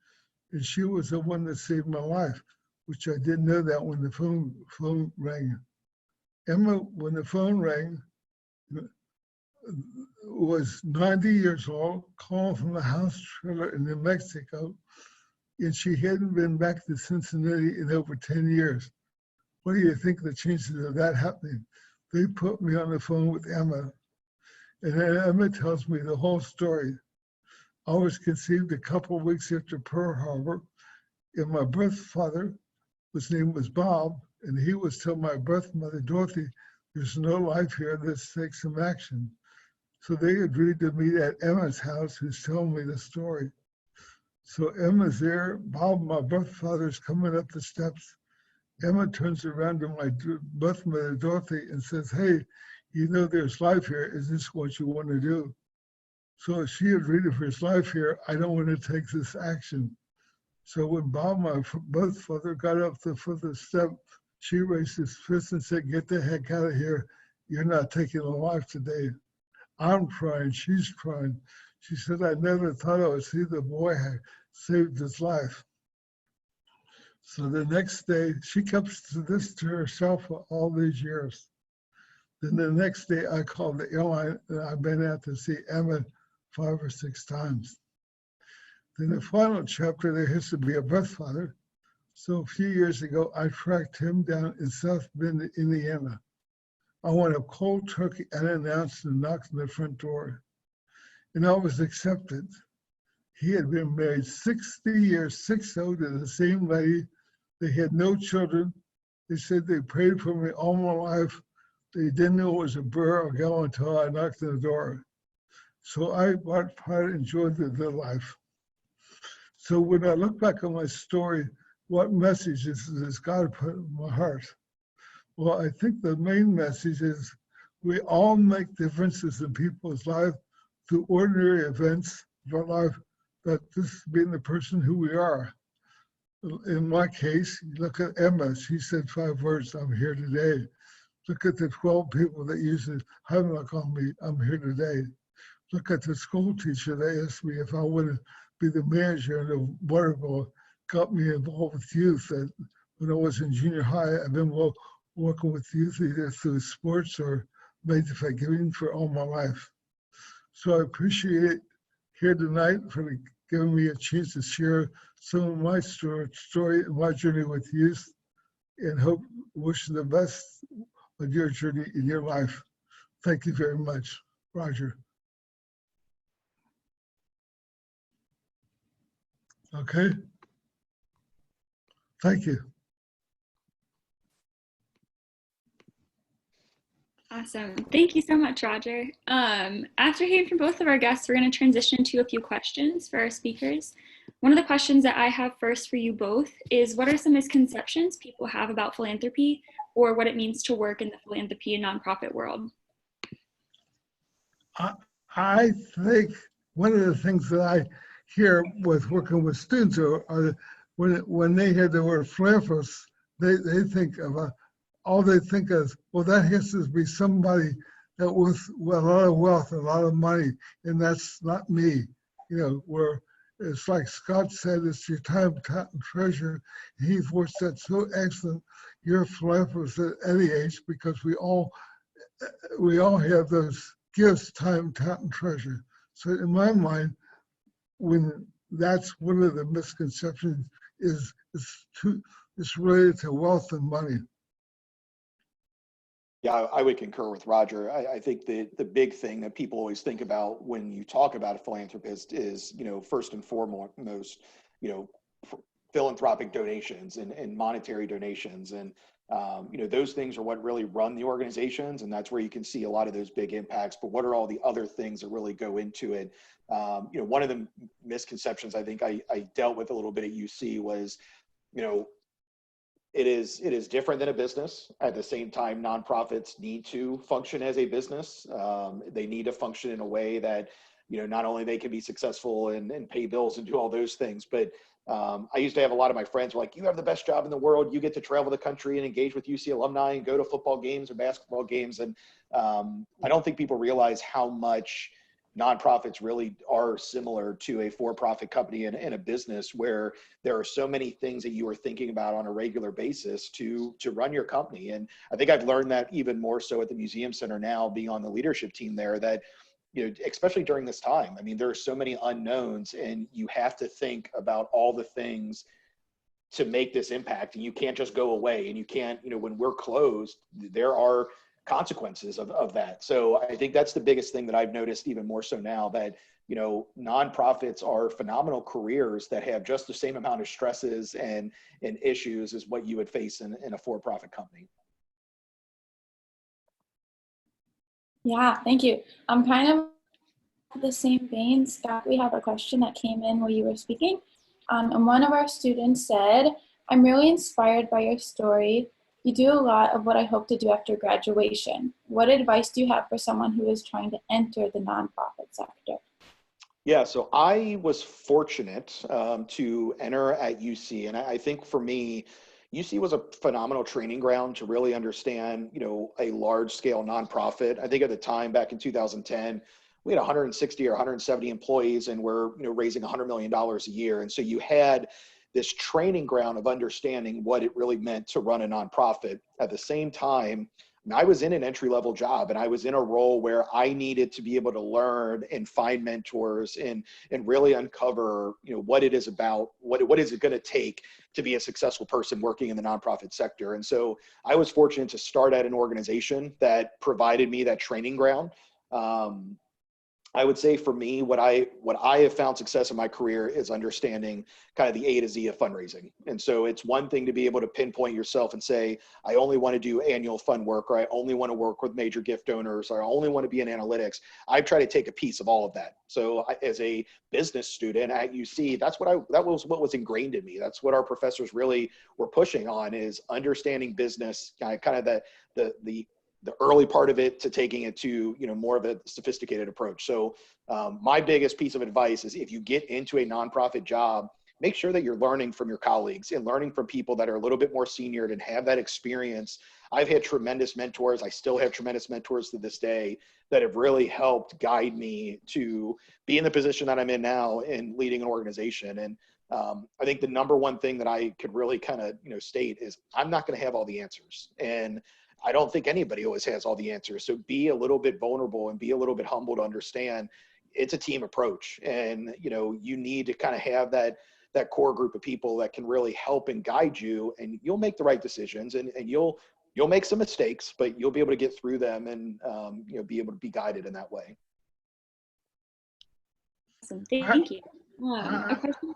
Speaker 4: and she was the one that saved my life, which I didn't know that when the phone rang. Emma, when the phone rang, was 90 years old, calling from the house trailer in New Mexico, and she hadn't been back to Cincinnati in over 10 years. What do you think the chances of that happening? They put me on the phone with Emma, and then Emma tells me the whole story. I was conceived a couple of weeks after Pearl Harbor, and my birth father, his name was Bob, and he was telling my birth mother, Dorothy, there's no life here, let's take some action. So they agreed to meet at Emma's house, who's telling me the story. So Emma's there, Bob, my birth father's coming up the steps. Emma turns around to my birth mother, Dorothy, and says, hey, you know there's life here, is this what you want to do? So she agreed if there's life here, I don't want to take this action. So when Bob, my birth father, got up the step, she raised his fist and said, get the heck out of here. You're not taking a life today. I'm crying, she's crying. She said, I never thought I would see the boy had saved his life. So the next day, she kept this to herself for all these years. Then the next day, I called the airline, and I've been out to see Emma 5 or 6 times. Then the final chapter, there has to be a birth father. So a few years ago, I tracked him down in South Bend, Indiana. I went up cold turkey unannounced and knocked on the front door. And I was accepted. He had been married 60 years, 60 to the same lady. They had no children. They said they prayed for me all my life. They didn't know it was a burr or gal until I knocked on the door. So I bought part and enjoyed the life. So when I look back on my story, what messages does God put in my heart? Well, I think the main message is we all make differences in people's life through ordinary events of our life, that this being the person who we are. In my case, look at Emma. She said 5 words, I'm here today. Look at the 12 people that used to have luck on me, I'm here today. Look at the school teacher that asked me if I wanted to be the manager in the water bowl, got me involved with youth. And when I was in junior high, I've been working with youth either through sports or Made-to-Fight Giving for all my life. So I appreciate it here tonight for giving me a chance to share some of my story and my journey with youth, and wish the best on your journey in your life. Thank you very much, Roger. Okay. Thank you.
Speaker 3: Awesome. Thank you so much, Roger. After hearing from both of our guests, we're going to transition to a few questions for our speakers. One of the questions that I have first for you both is, what are some misconceptions people have about philanthropy or what it means to work in the philanthropy and nonprofit world?
Speaker 4: I think one of the things that I hear with working with students are when they hear the word philanthropist, they think of all they think is, well, that has to be somebody that with a lot of wealth, a lot of money, and that's not me. You know, where it's like Scott said, it's your time, talent, and treasure. He's worked that so excellent. You're a philanthropist at any age because we all have those gifts, time, talent, and treasure. So in my mind, when that's one of the misconceptions is it's related to wealth and money.
Speaker 2: Yeah, I would concur with Roger. I think the big thing that people always think about when you talk about a philanthropist is, first and foremost, philanthropic donations and monetary donations. And, those things are what really run the organizations. And that's where you can see a lot of those big impacts. But what are all the other things that really go into it? One of the misconceptions I think I dealt with a little bit at UC was, it is different than a business. At the same time, nonprofits need to function as a business. They need to function in a way that, not only they can be successful and pay bills and do all those things, but I used to have a lot of my friends were like, you have the best job in the world. You get to travel the country and engage with UC alumni and go to football games or basketball games. And I don't think people realize how much nonprofits really are similar to a for-profit company and a business, where there are so many things that you are thinking about on a regular basis to run your company. And I think I've learned that even more so at the Museum Center now, being on the leadership team there, that, especially during this time, I mean, there are so many unknowns and you have to think about all the things to make this impact. And you can't just go away, and you can't, when we're closed, there are consequences of that. So I think that's the biggest thing that I've noticed even more so now, that, nonprofits are phenomenal careers that have just the same amount of stresses and issues as what you would face in a for-profit company.
Speaker 1: Yeah, thank you. I'm kind of the same vein, Scott. We have a question that came in while you were speaking. And one of our students said, I'm really inspired by your story. You do a lot of what I hope to do after graduation. What advice do you have for someone who is trying to enter the nonprofit sector?
Speaker 2: Yeah, so I was fortunate to enter at UC. And I think for me, UC was a phenomenal training ground to really understand, a large scale nonprofit. I think at the time, back in 2010, we had 160 or 170 employees and we're, raising $100 million a year. And so you had this training ground of understanding what it really meant to run a nonprofit. At the same time, I was in an entry-level job and I was in a role where I needed to be able to learn and find mentors and really uncover, what it is about, what is it going to take to be a successful person working in the nonprofit sector. And so I was fortunate to start at an organization that provided me that training ground. I would say for me, what I have found success in my career is understanding kind of the A to Z of fundraising. And so it's one thing to be able to pinpoint yourself and say, I only want to do annual fund work, or I only want to work with major gift donors, or I only want to be in analytics. I try to take a piece of all of that. So as a business student at UC, that was what was ingrained in me. That's what our professors really were pushing on, is understanding business, kind of the early part of it to taking it to, more of a sophisticated approach. So my biggest piece of advice is, if you get into a nonprofit job, make sure that you're learning from your colleagues and learning from people that are a little bit more senior and have that experience. I've had tremendous mentors. I still have tremendous mentors to this day that have really helped guide me to be in the position that I'm in now in leading an organization. And I think the number one thing that I could really kind of, state is, I'm not going to have all the answers. And I don't think anybody always has all the answers. So be a little bit vulnerable and be a little bit humble to understand it's a team approach. And, you need to kind of have that core group of people that can really help and guide you, and you'll make the right decisions, and you'll make some mistakes, but you'll be able to get through them and, be able to be guided in that way.
Speaker 3: Awesome. Thank you. A question?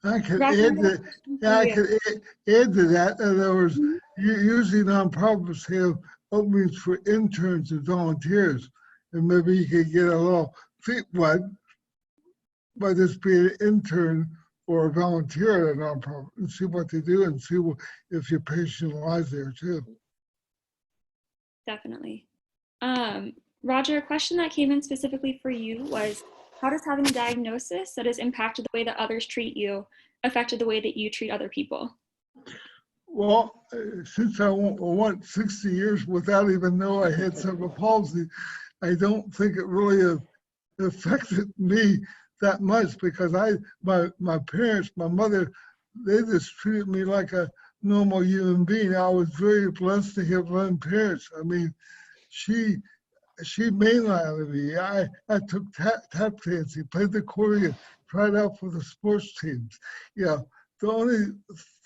Speaker 4: I could add to that. In other words, usually nonprofits have openings for interns and volunteers, and maybe you could get a little feet wet by just being an intern or a volunteer at a nonprofit and see what they do and see if your patient lies there too.
Speaker 3: Definitely. Roger, a question that came in specifically for you was, how does having a diagnosis that has impacted the way that others treat you affected the way that you treat other people?
Speaker 4: Well, since I went 60 years without even knowing I had cerebral palsy, I don't think it really affected me that much because my parents, my mother, they just treated me like a normal human being. I was very blessed to have learned parents. I mean, she mainlined me. I took tap dancing, played the accordion, tried out for the sports teams. Yeah, the only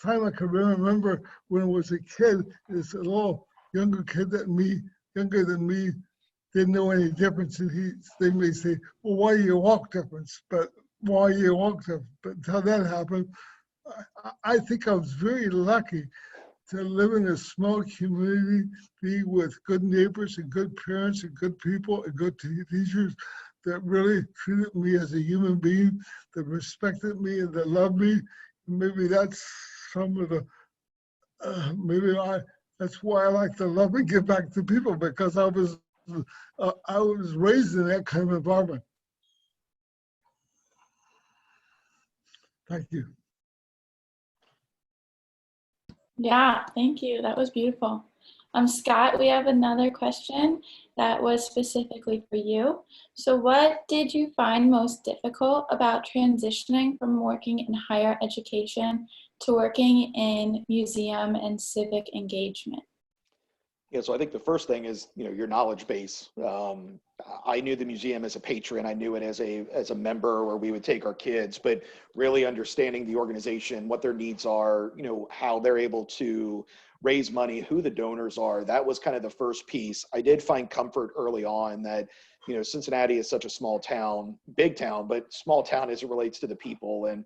Speaker 4: time I can remember when I was a kid is a little younger kid younger than me, didn't know any difference, and they may say, "Well, why do you walk different?" But why you walk different? But until that happened, I think I was very lucky to live in a small community, be with good neighbors and good parents and good people and good teachers that really treated me as a human being, that respected me and that loved me. Maybe that's some of the, that's why I like to love and give back to people, because I was raised in that kind of environment. Thank you.
Speaker 1: Yeah, thank you. That was beautiful. Scott, we have another question that was specifically for you. So what did you find most difficult about transitioning from working in higher education to working in museum and civic engagement?
Speaker 2: Yeah, so I think the first thing is, your knowledge base. I knew the museum as a patron. I knew it as a member where we would take our kids, but really understanding the organization, what their needs are, how they're able to raise money, who the donors are. That was kind of the first piece. I did find comfort early on that, Cincinnati is such a small town, big town, but small town as it relates to the people. And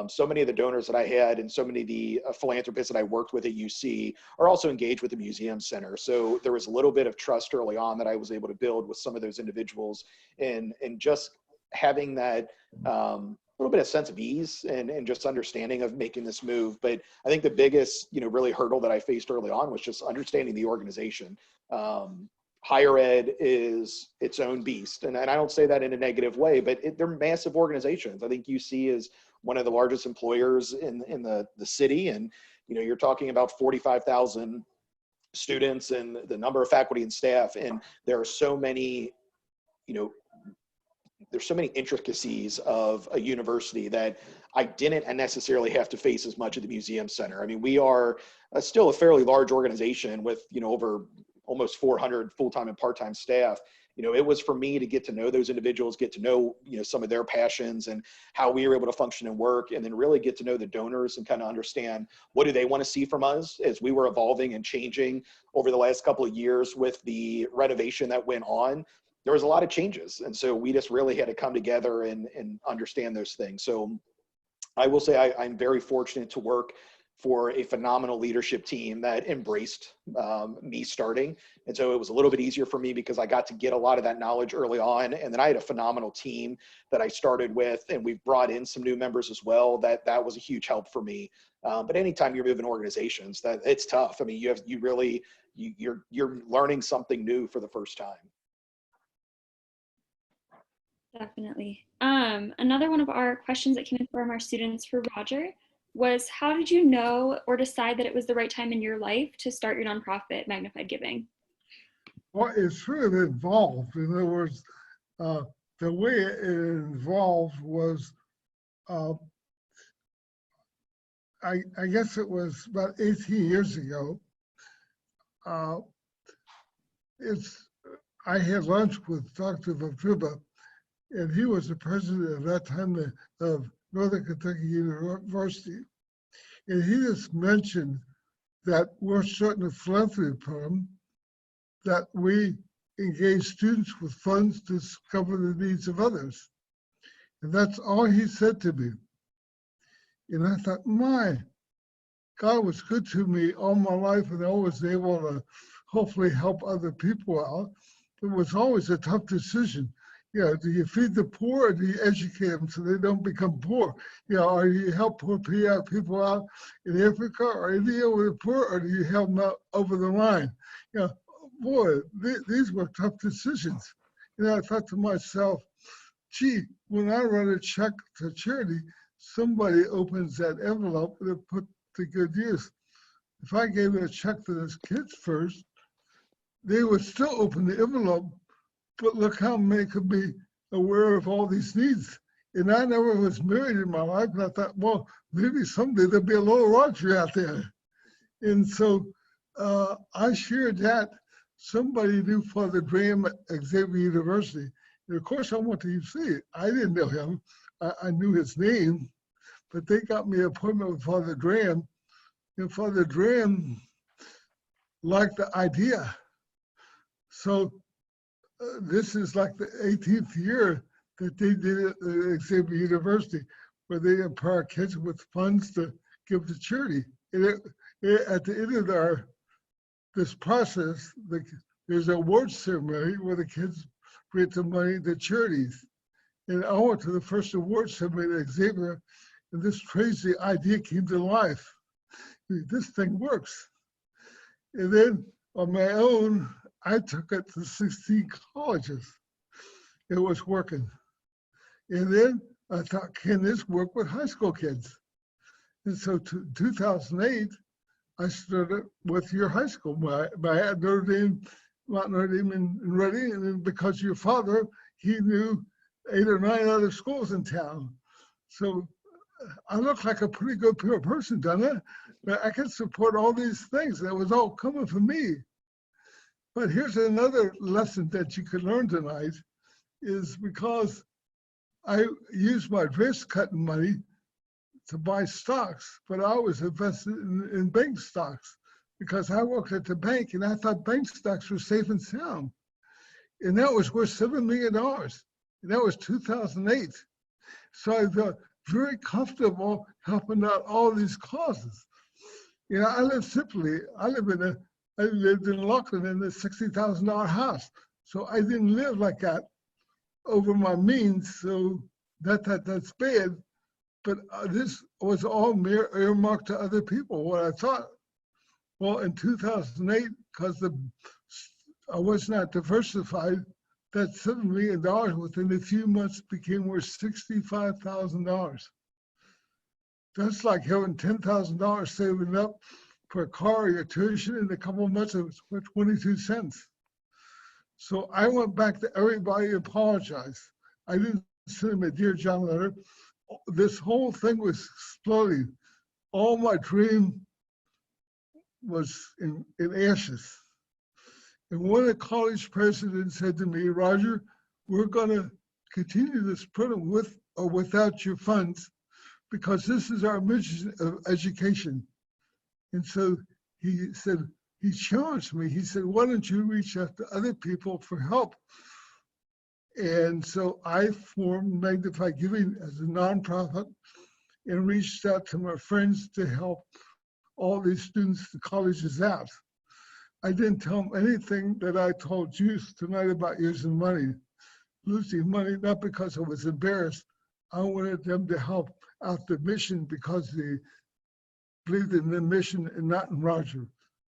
Speaker 2: so many of the donors that I had and so many of the philanthropists that I worked with at UC are also engaged with the Museum Center. So there was a little bit of trust early on that I was able to build with some of those individuals, and just having that little bit of sense of ease and just understanding of making this move. But I think the biggest, really hurdle that I faced early on was just understanding the organization. Higher ed is its own beast. And I don't say that in a negative way, but they're massive organizations. I think UC is one of the largest employers in the city. And, you're talking about 45,000 students and the number of faculty and staff. And there are so many, there's so many intricacies of a university that I didn't necessarily have to face as much at the Museum Center. I mean, we are still a fairly large organization with, over almost 400 full-time and part-time staff. It was for me to get to know those individuals, get to know, some of their passions and how we were able to function and work, and then really get to know the donors and kind of understand what do they want to see from us as we were evolving and changing over the last couple of years with the renovation that went on. There was a lot of changes. And so we just really had to come together and understand those things. So I will say I'm very fortunate to work for a phenomenal leadership team that embraced me starting. And so it was a little bit easier for me because I got to get a lot of that knowledge early on. And then I had a phenomenal team that I started with, and we've brought in some new members as well. That was a huge help for me. But anytime you're moving organizations, that it's tough. I mean, you're learning something new for the first time.
Speaker 3: Definitely. Another one of our questions that came in from our students for Roger was, how did you know or decide that it was the right time in your life to start your nonprofit, Magnified Giving?
Speaker 4: Well, it's sort of evolved. In other words, the way it evolved was, I guess it was about 18 years ago. I had lunch with Dr. Votruba, and he was the president at that time of Northern Kentucky University. And he just mentioned that we're starting a philanthropy program that we engage students with funds to discover the needs of others. And that's all he said to me. And I thought, my God was good to me all my life, and I was able to hopefully help other people out. It was always a tough decision. Do you feed the poor or do you educate them so they don't become poor? Or do you help poor people out in Africa or India with the poor, or do you help them out over the line? Boy, these were tough decisions. I thought to myself, gee, when I write a check to charity, somebody opens that envelope and it put to good use. If I gave a check to those kids first, they would still open the envelope, but look how many could be aware of all these needs. And I never was married in my life, and I thought, well, maybe someday there'll be a little Roger out there. And so I shared that. Somebody knew Father Graham at Xavier University. And of course, I went to UC. I didn't know him. I knew his name, but they got me an appointment with Father Graham. And Father Graham liked the idea. So this is like the 18th year that they did it at Xavier University, where they empower kids with funds to give to charity. And at the end of this process, there's an awards ceremony where the kids bring the money to charities. And I went to the first awards ceremony at Xavier, and this crazy idea came to life. This thing works. And then on my own, I took it to 16 colleges. It was working. And then I thought, can this work with high school kids? And so 2008, I started with your high school. My Notre Dame in Reading, and then because your father, he knew 8 or 9 other schools in town. So I look like a pretty good person, doesn't it? I can support all these things. That was all coming from me. But here's another lesson that you could learn tonight, is because I used my wrist cutting money to buy stocks, but I was invested in bank stocks because I worked at the bank and I thought bank stocks were safe and sound. And that was worth $7 million. And that was 2008. So I felt very comfortable helping out all these causes. I live simply. I lived in Laughlin in a $60,000 house. So I didn't live like that over my means. So that's bad. But this was all earmarked to other people, what I thought. Well, in 2008, because I was not diversified, that $7 million within a few months became worth $65,000. That's like having $10,000 saving up for a car or your tuition. In a couple of months, it was worth 22 cents. So I went back to everybody and apologized. I didn't send him a Dear John letter. This whole thing was exploding. All my dream was in ashes. And one of the college presidents said to me, Roger, we're going to continue this program with or without your funds, because this is our mission of education. And so he said, he challenged me. He said, why don't you reach out to other people for help? And so I formed Magnify Giving as a nonprofit and reached out to my friends to help all these students, the colleges out. I didn't tell them anything that I told you tonight about losing money, not because I was embarrassed. I wanted them to help out the mission because they believed in the mission and not in Roger.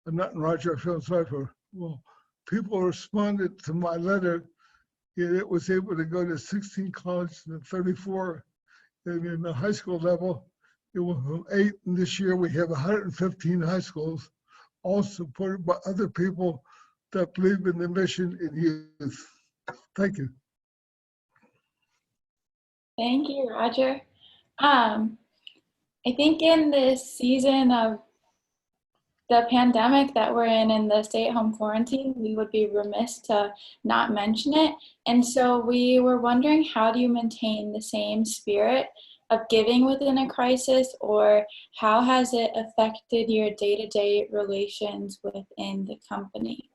Speaker 4: And not in Roger, I felt sorry for. Well, people responded to my letter, and it was able to go to 16 colleges and 34. And in the high school level, it went from 8, and this year we have 115 high schools, all supported by other people that believe in the mission in youth. Thank you.
Speaker 1: Thank you, Roger. I think in this season of the pandemic that we're in the stay-at-home quarantine, we would be remiss to not mention it. And so we were wondering, how do you maintain the same spirit of giving within a crisis, or how has it affected your day-to-day relations within the company?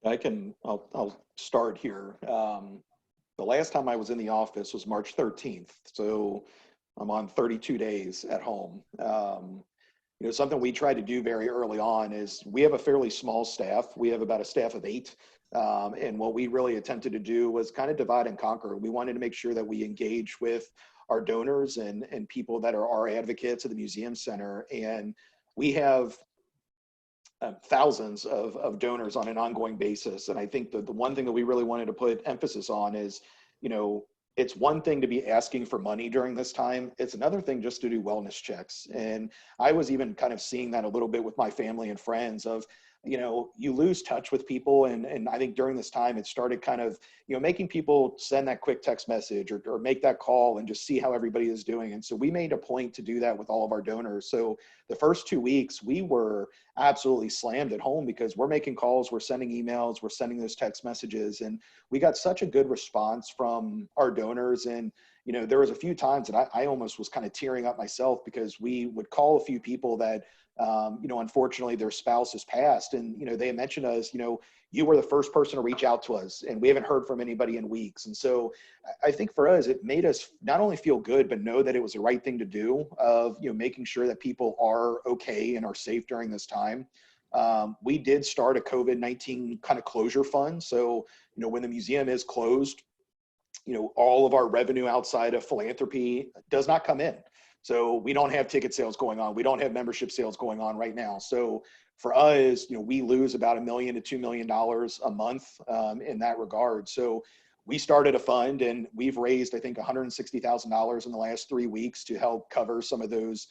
Speaker 2: I'll start here. The last time I was in the office was March 13th. So I'm on 32 days at home. something we tried to do very early on is we have a fairly small staff. We have about a staff of 8. And what we really attempted to do was kind of divide and conquer. We wanted to make sure that we engage with our donors and people that are our advocates at the Museum Center. And we have thousands of donors on an ongoing basis. And I think that the one thing that we really wanted to put emphasis on is, it's one thing to be asking for money during this time. It's another thing just to do wellness checks. And I was even kind of seeing that a little bit with my family and friends of, you lose touch with people. And I think during this time, it started kind of, making people send that quick text message or make that call and just see how everybody is doing. And so we made a point to do that with all of our donors. So the first 2 weeks, we were absolutely slammed at home because we're making calls, we're sending emails, we're sending those text messages. And we got such a good response from our donors. And, there was a few times that I almost was kind of tearing up myself because we would call a few people that, unfortunately their spouse has passed. And, they mentioned us, you were the first person to reach out to us and we haven't heard from anybody in weeks. And so I think for us, it made us not only feel good, but know that it was the right thing to do of, making sure that people are okay and are safe during this time. We did start a COVID-19 kind of closure fund. So, when the museum is closed, all of our revenue outside of philanthropy does not come in. So we don't have ticket sales going on. We don't have membership sales going on right now. So for us, we lose about $1 million to $2 million a month in that regard. So we started a fund and we've raised, I think, $160,000 in the last 3 weeks to help cover some of those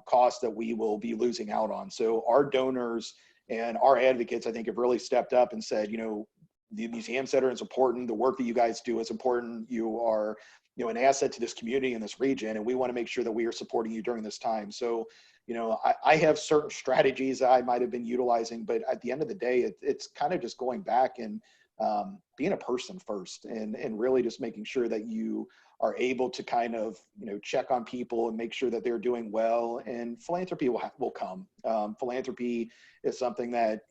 Speaker 2: costs that we will be losing out on. So our donors and our advocates, I think, have really stepped up and said, the Museum Center is important. The work that you guys do is important. You are, an asset to this community and this region, and we want to make sure that we are supporting you during this time. So, I have certain strategies that I might have been utilizing, but at the end of the day, it's kind of just going back and being a person first, and really just making sure that you are able to kind of, check on people and make sure that they're doing well. And philanthropy will come. Philanthropy is something that,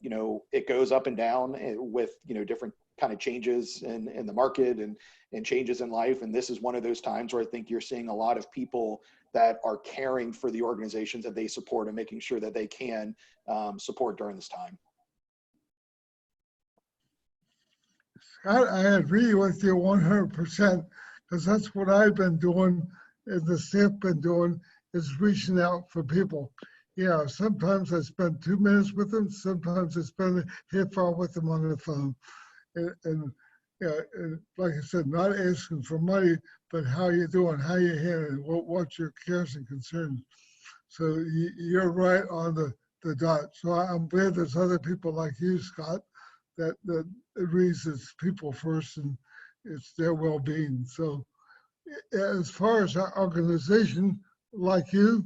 Speaker 2: it goes up and down with, different kind of changes in the market and changes in life. And this is one of those times where I think you're seeing a lot of people that are caring for the organizations that they support and making sure that they can support during this time.
Speaker 4: Scott, I agree with you 100%, because that's what I've been doing and the staff been doing is reaching out for people. Yeah, sometimes I spend 2 minutes with them, sometimes I spend a half hour with them on the phone. And like I said, not asking for money, but how you doing, how you handling, what's your cares and concerns. So you're right on the dot. So I'm glad there's other people like you, Scott, that it reads people first and it's their well-being. So as far as our organization, like you,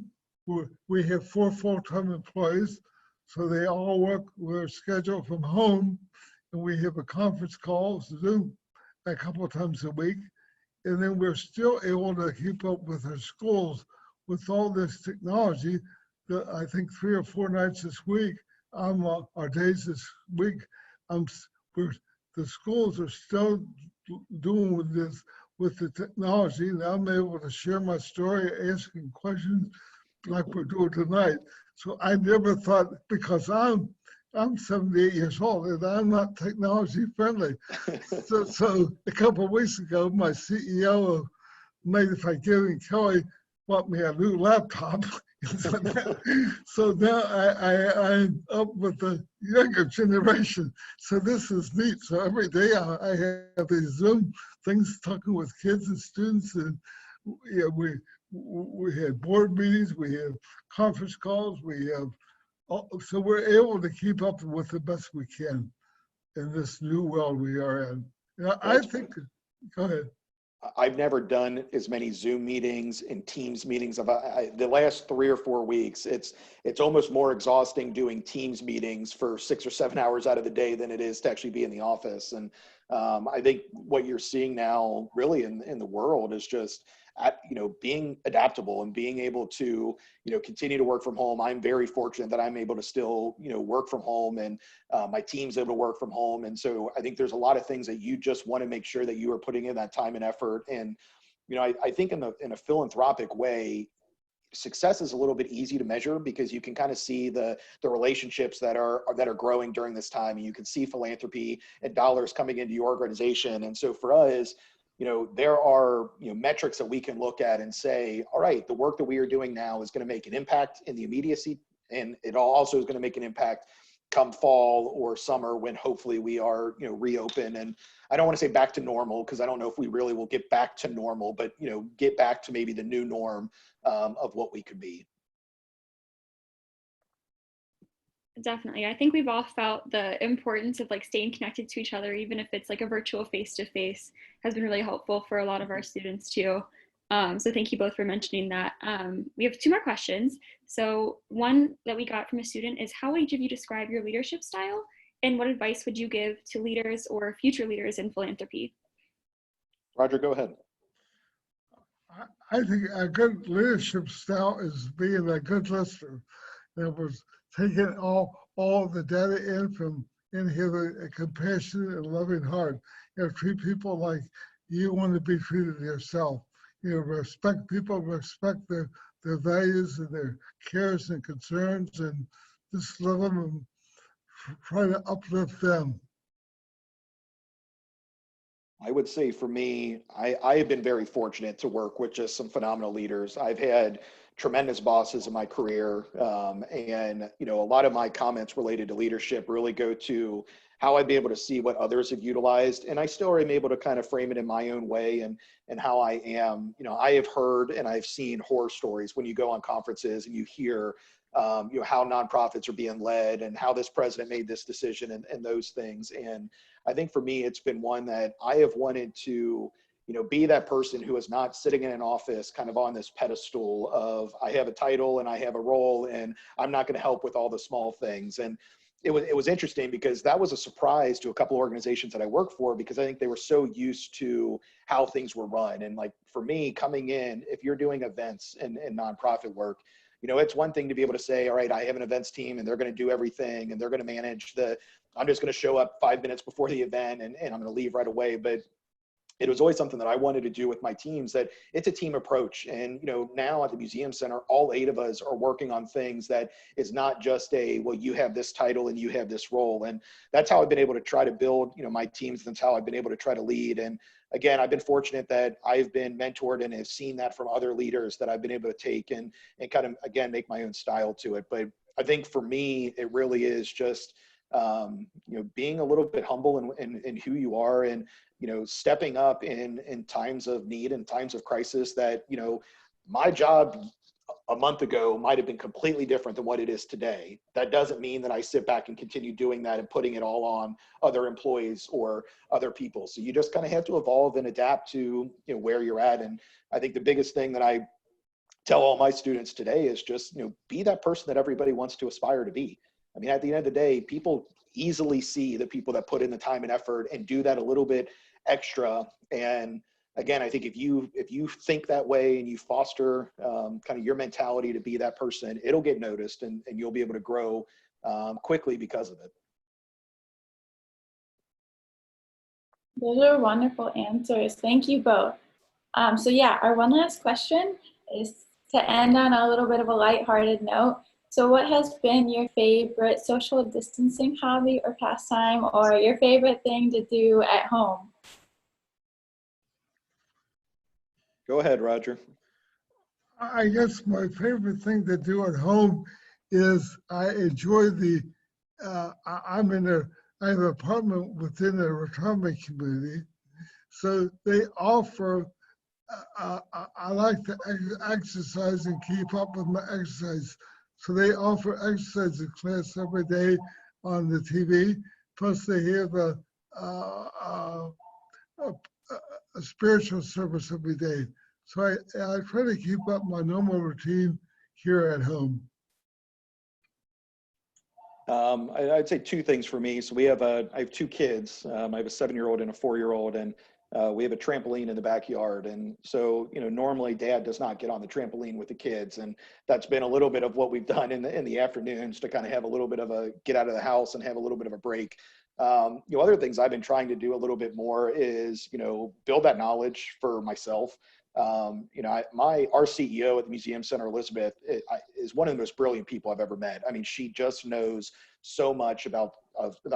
Speaker 4: we have 4 full-time employees. So they all work, we're scheduled from home, and we have a conference call, Zoom, a couple of times a week. And then we're still able to keep up with our schools with all this technology. I think 3 or 4 nights this week, our days this week, the schools are still doing with this, with the technology, and I'm able to share my story, asking questions like we're doing tonight. So I never thought, because I'm 78 years old and I'm not technology friendly. So a couple of weeks ago, my CEO of Magnified Giving, Kelly, bought me a new laptop. So now I'm up with the younger generation. So this is neat. So every day I have these Zoom things talking with kids and students, and we had board meetings, we have conference calls, so we're able to keep up with the best we can in this new world we are in. I think, go ahead.
Speaker 2: I've never done as many Zoom meetings and Teams meetings. The last 3 or 4 weeks, it's almost more exhausting doing Teams meetings for 6 or 7 hours out of the day than it is to actually be in the office. And I think what you're seeing now really in the world is just being adaptable and being able to, continue to work from home. I'm very fortunate that I'm able to still, work from home, and my team's able to work from home. And so I think there's a lot of things that you just want to make sure that you are putting in that time and effort. And, I think in a philanthropic way, success is a little bit easy to measure because you can kind of see the relationships that are growing during this time, and you can see philanthropy and dollars coming into your organization. And so for us, there are, metrics that we can look at and say, all right, the work that we are doing now is going to make an impact in the immediacy, and it also is going to make an impact come fall or summer when hopefully we are, reopen. And I don't want to say back to normal, because I don't know if we really will get back to normal, but, get back to maybe the new norm of what we could be.
Speaker 3: Definitely. I think we've all felt the importance of like staying connected to each other, even if it's like a virtual face-to-face, has been really helpful for a lot of our students too. So thank you both for mentioning that. We have two more questions. So one that we got from a student is, how would each of you describe your leadership style? And what advice would you give to leaders or future leaders in philanthropy?
Speaker 2: Roger, go ahead.
Speaker 4: I think a good leadership style is being a good listener. That was taking all the data in from in here, a compassionate and loving heart. Treat people like you want to be treated yourself. Respect people, respect their values and their cares and concerns, and just love them and try to uplift them.
Speaker 2: I would say for me, I have been very fortunate to work with just some phenomenal leaders. I've had tremendous bosses in my career. And, a lot of my comments related to leadership really go to how I've been able to see what others have utilized. And I still am able to kind of frame it in my own way and how I am. I have heard and I've seen horror stories when you go on conferences and you hear, how nonprofits are being led and how this president made this decision and those things. And I think for me, it's been one that I have wanted to, be that person who is not sitting in an office kind of on this pedestal of, I have a title and I have a role and I'm not going to help with all the small things. And it was interesting because that was a surprise to a couple of organizations that I work for, because I think they were so used to how things were run. And like for me coming in, if you're doing events and nonprofit work, it's one thing to be able to say, all right, I have an events team and they're going to do everything and they're going to manage I'm just going to show up 5 minutes before the event and I'm going to leave right away. But it was always something that I wanted to do with my teams, that it's a team approach. And, now at the Museum Center, all 8 of us are working on things that is not just well, you have this title and you have this role. And that's how I've been able to try to build, my teams. That's how I've been able to try to lead. And again, I've been fortunate that I've been mentored and have seen that from other leaders that I've been able to take and kind of, again, make my own style to it. But I think for me, it really is just, being a little bit humble in who you are, and, stepping up in times of need and times of crisis that, my job a month ago might have been completely different than what it is today. That doesn't mean that I sit back and continue doing that and putting it all on other employees or other people. So you just kind of have to evolve and adapt to, where you're at. And I think the biggest thing that I tell all my students today is just, be that person that everybody wants to aspire to be. I mean, at the end of the day, people easily see the people that put in the time and effort and do that a little bit extra. And again, I think if you think that way and you foster kind of your mentality to be that person, it'll get noticed and you'll be able to grow quickly because of it.
Speaker 1: Those are wonderful answers. Thank you both. So yeah, our one last question is to end on a little bit of a lighthearted note. So what has been your favorite social distancing hobby or pastime, or your favorite thing to do at home?
Speaker 2: Go ahead, Roger.
Speaker 4: I guess my favorite thing to do at home is I enjoy I have an apartment within a retirement community. So they offer, I like to exercise and keep up with my exercise. So they offer exercise class every day on the TV. Plus they have a spiritual service every day. So I try to keep up my normal routine here at home.
Speaker 2: I'd say 2 things for me. So I have 2 kids. I have a 7-year-old and a 4-year-old, and we have a trampoline in the backyard. And so, normally Dad does not get on the trampoline with the kids. And that's been a little bit of what we've done in the afternoons to kind of have a little bit of a get out of the house and have a little bit of a break. Other things I've been trying to do a little bit more is, build that knowledge for myself. You know, our CEO at the Museum Center, Elizabeth, is one of the most brilliant people I've ever met. I mean, she just knows so much about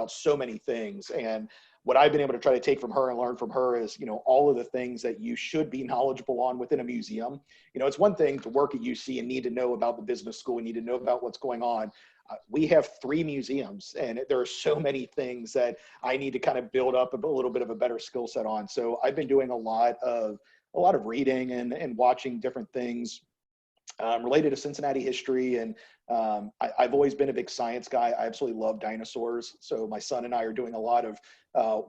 Speaker 2: so many things. And what I've been able to try to take from her and learn from her is, you know, all of the things that you should be knowledgeable on within a museum. You know, it's one thing to work at UC and need to know about the business school, and need to know about what's going on. We have 3 museums, and there are so many things that I need to kind of build up a little bit of a better skill set on. So I've been doing a lot of reading and watching different things related to Cincinnati history. And I've always been a big science guy. I absolutely love dinosaurs. So my son and I are doing a lot of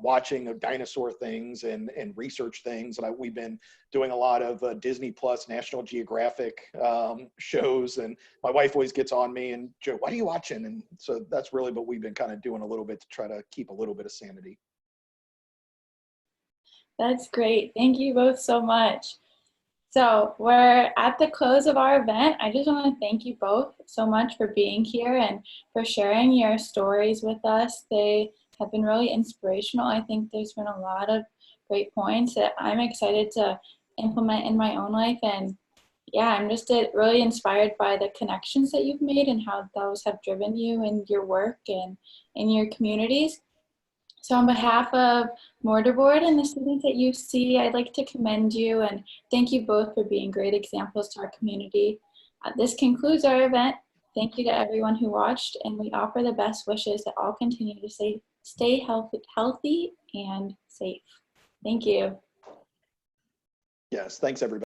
Speaker 2: watching of dinosaur things and research things. And we've been doing a lot of Disney Plus, National Geographic shows. And my wife always gets on me and, Joe, what are you watching? And so that's really what we've been kind of doing a little bit to try to keep a little bit of sanity.
Speaker 1: That's great. Thank you both so much. So we're at the close of our event. I just want to thank you both so much for being here and for sharing your stories with us. They have been really inspirational. I think there's been a lot of great points that I'm excited to implement in my own life. And yeah, I'm just really inspired by the connections that you've made and how those have driven you in your work and in your communities. So on behalf of Mortar Board and the students at UC, I'd like to commend you and thank you both for being great examples to our community. This concludes our event. Thank you to everyone who watched, and we offer the best wishes that all continue to stay healthy and safe. Thank you.
Speaker 2: Yes, thanks everybody.